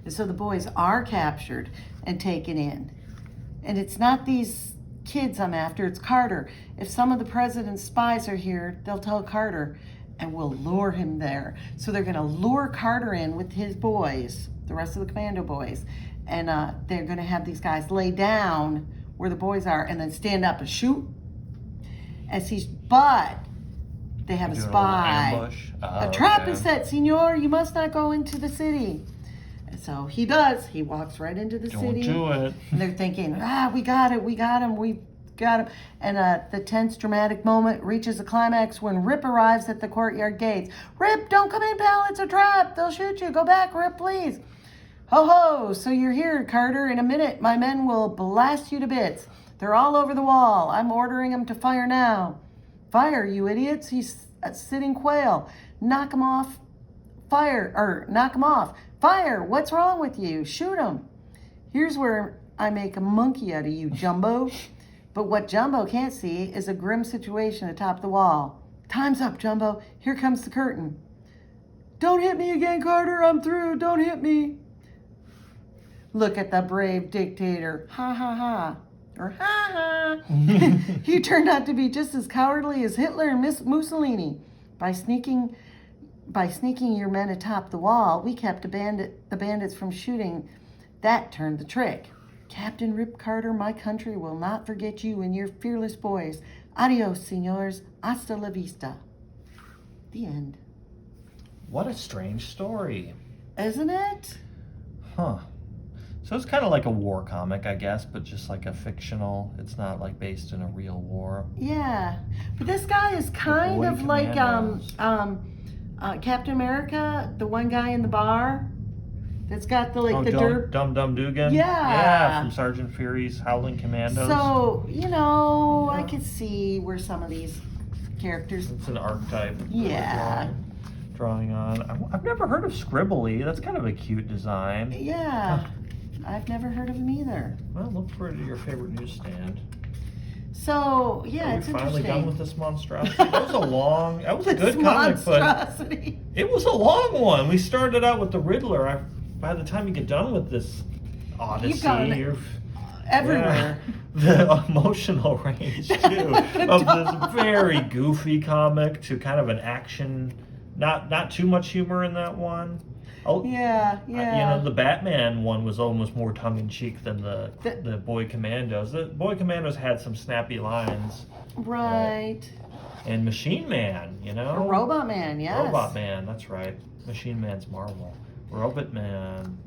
And so the boys are captured and taken in. And it's not these kids I'm after, it's Carter. If some of the president's spies are here, they'll tell Carter and we'll lure him there. So they're gonna lure Carter in with his boys, the rest of the commando boys, and they're gonna have these guys lay down where the boys are and then stand up and shoot. But they have a Doing spy. little ambush. A trap is set, senor, you must not go into the city. And so he does. He walks right into the city. Don't do it. And they're thinking, we got him. And the tense, dramatic moment reaches a climax when Rip arrives at the courtyard gates. Rip, don't come in, pal. It's a trap. They'll shoot you. Go back, Rip, please. Ho, ho. So you're here, Carter. In a minute, my men will blast you to bits. They're all over the wall. I'm ordering them to fire now. Fire, you idiots. He's a sitting quail. Knock him off. Knock him off. Fire. What's wrong with you? Shoot him. Here's where I make a monkey out of you, Jumbo. But what Jumbo can't see is a grim situation atop the wall. Time's up, Jumbo. Here comes the curtain. Don't hit me again, Carter. I'm through. Don't hit me. Look at the brave dictator. Ha, ha, ha. Or ha, ha. He turned out to be just as cowardly as Hitler and Mussolini. By sneaking your men atop the wall, we kept the bandits from shooting. That turned the trick. Captain Rip Carter, my country will not forget you and your fearless boys. Adios, senors. Hasta la vista. The end. What a strange story. Isn't it? Huh. So it's kind of like a war comic, I guess, but just like a fictional. It's not like based in a real war. Yeah. But this guy is kind of like Captain America, the one guy in the bar that's got the derp. Dum Dugan? Yeah. Yeah, from Sergeant Fury's Howling Commandos. So, Yeah. I could see where some of these characters. It's an archetype. Yeah. drawing on. I've never heard of Scribbly. That's kind of a cute design. Yeah, I've never heard of him either. Well, look for it at your favorite newsstand. So yeah, Are it's we finally interesting. done with this monstrosity? That was a This good comic, but monstrosity. it was a long one. We started out with the Riddler. By the time you get done with this odyssey, You've gone you're everywhere. the emotional range too of this very goofy comic to kind of an action, not too much humor in that one. Oh Yeah, yeah. You know, the Batman one was almost more tongue in cheek than the Boy Commandos. The Boy Commandos had some snappy lines. Right. And Machine Man, you know? Robot Man, yes. Robot Man, that's right. Machine Man's Marvel. Robot Man.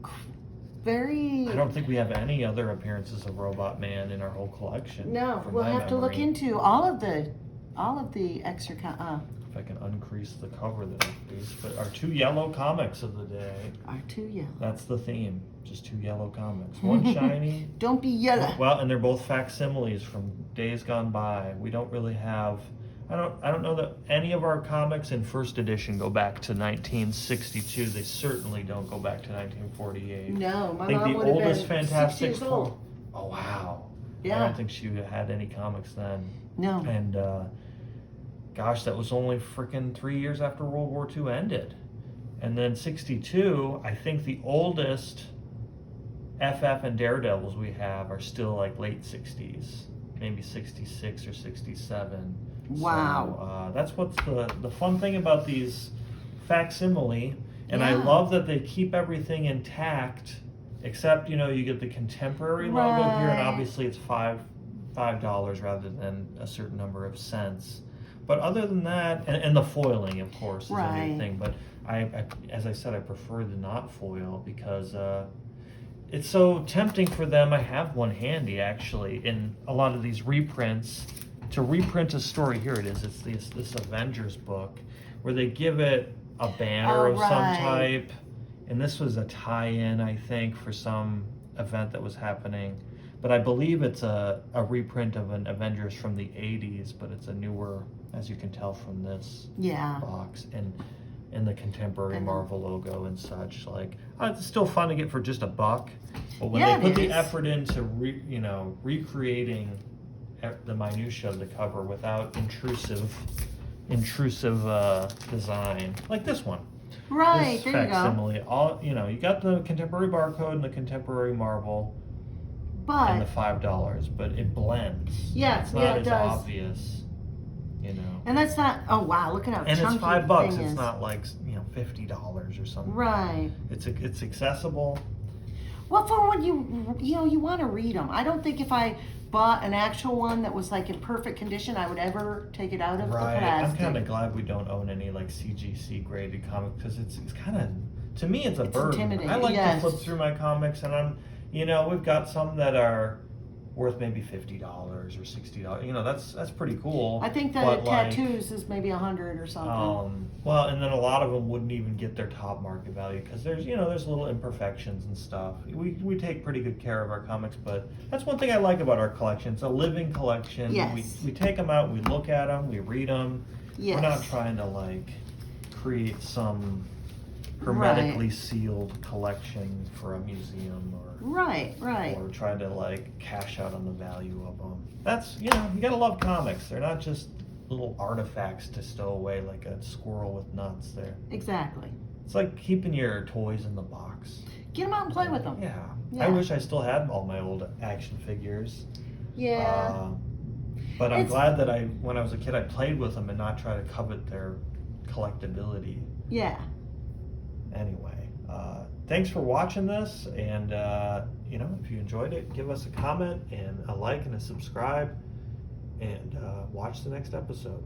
Very. I don't think we have any other appearances of Robot Man in our whole collection. No, from we'll my have to look memory. into all of the extra. If I can uncrease the cover that I creased. But our 2 yellow comics of the day. Are too yellow. That's the theme. Just 2 yellow comics. One shiny. Don't be yellow. Well, and they're both facsimiles from days gone by. We don't really have. I don't know that any of our comics in first edition go back to 1962. They certainly don't go back to 1948. No, my I think mom the would have oldest been 6 Fantastic years Four. old. Oh wow! Yeah. I don't think she had any comics then. No. And gosh, that was only freaking 3 years after World War II ended. And then 62, I think the oldest FF and Daredevils we have are still like late 60s, maybe 66 or 67. Wow. So, that's what's the fun thing about these facsimile. And I Yeah. love that they keep everything intact, except, you know, you get the contemporary logo here, and Right. obviously it's $5 rather than a certain number of cents. But other than that, and the foiling, of course, is a Right. new thing. But I, as I said, I prefer the not foil because it's so tempting for them. I have one handy, actually, in a lot of these reprints. To reprint a story, here it is. It's this Avengers book where they give it a banner Oh, of some right. type. And this was a tie-in, I think, for some event that was happening. But I believe it's a reprint of an Avengers from the 80s, but it's a newer, as you can tell from this Yeah. box, and the contemporary And- Marvel logo and such. Like, it's still fun to get for just $1, but when Yeah, they put it the is. effort into recreating the minutia of the cover without intrusive design, like this one. Right. This There you go. facsimile, all you got the contemporary barcode and the contemporary Marvel and the But $5, but it blends. Yeah, it's not yeah, it as does. obvious, you know. and that's not. Oh wow! Look at how And chunky it's $5. the It's thing is. not like $50 or something. Right. It's accessible. Well, for when you want to read them. I don't think if I bought an actual one that was like in perfect condition, I would ever take it out of the Right. I'm plastic. kind of glad we don't own any like CGC graded comic because it's kind of, to me, it's a burden. intimidating, I like yes. to flip through my comics, and we've got some that are worth maybe $50 or $60. That's pretty cool. I think the but, like, tattoos is maybe 100 or something. well, and then a lot of them wouldn't even get their top market value because there's little imperfections and stuff. We take pretty good care of our comics, but that's one thing I like about our collection. It's a living collection. Yes. We take them out, we look at them, we read them. Yes. We're not trying to like create some hermetically Right. sealed collection for a museum Right. or try to like cash out on the value of them. That's you gotta love comics. They're not just little artifacts to stow away like a squirrel with nuts. Exactly. It's like keeping your toys in the box. Get them out and play with them. Yeah. Yeah. I wish I still had all my old action figures. Yeah. But I'm It's- glad that when I was a kid, I played with them and not try to covet their collectability. Yeah. Anyway, thanks for watching this, and if you enjoyed it, give us a comment and a like and a subscribe, and watch the next episode.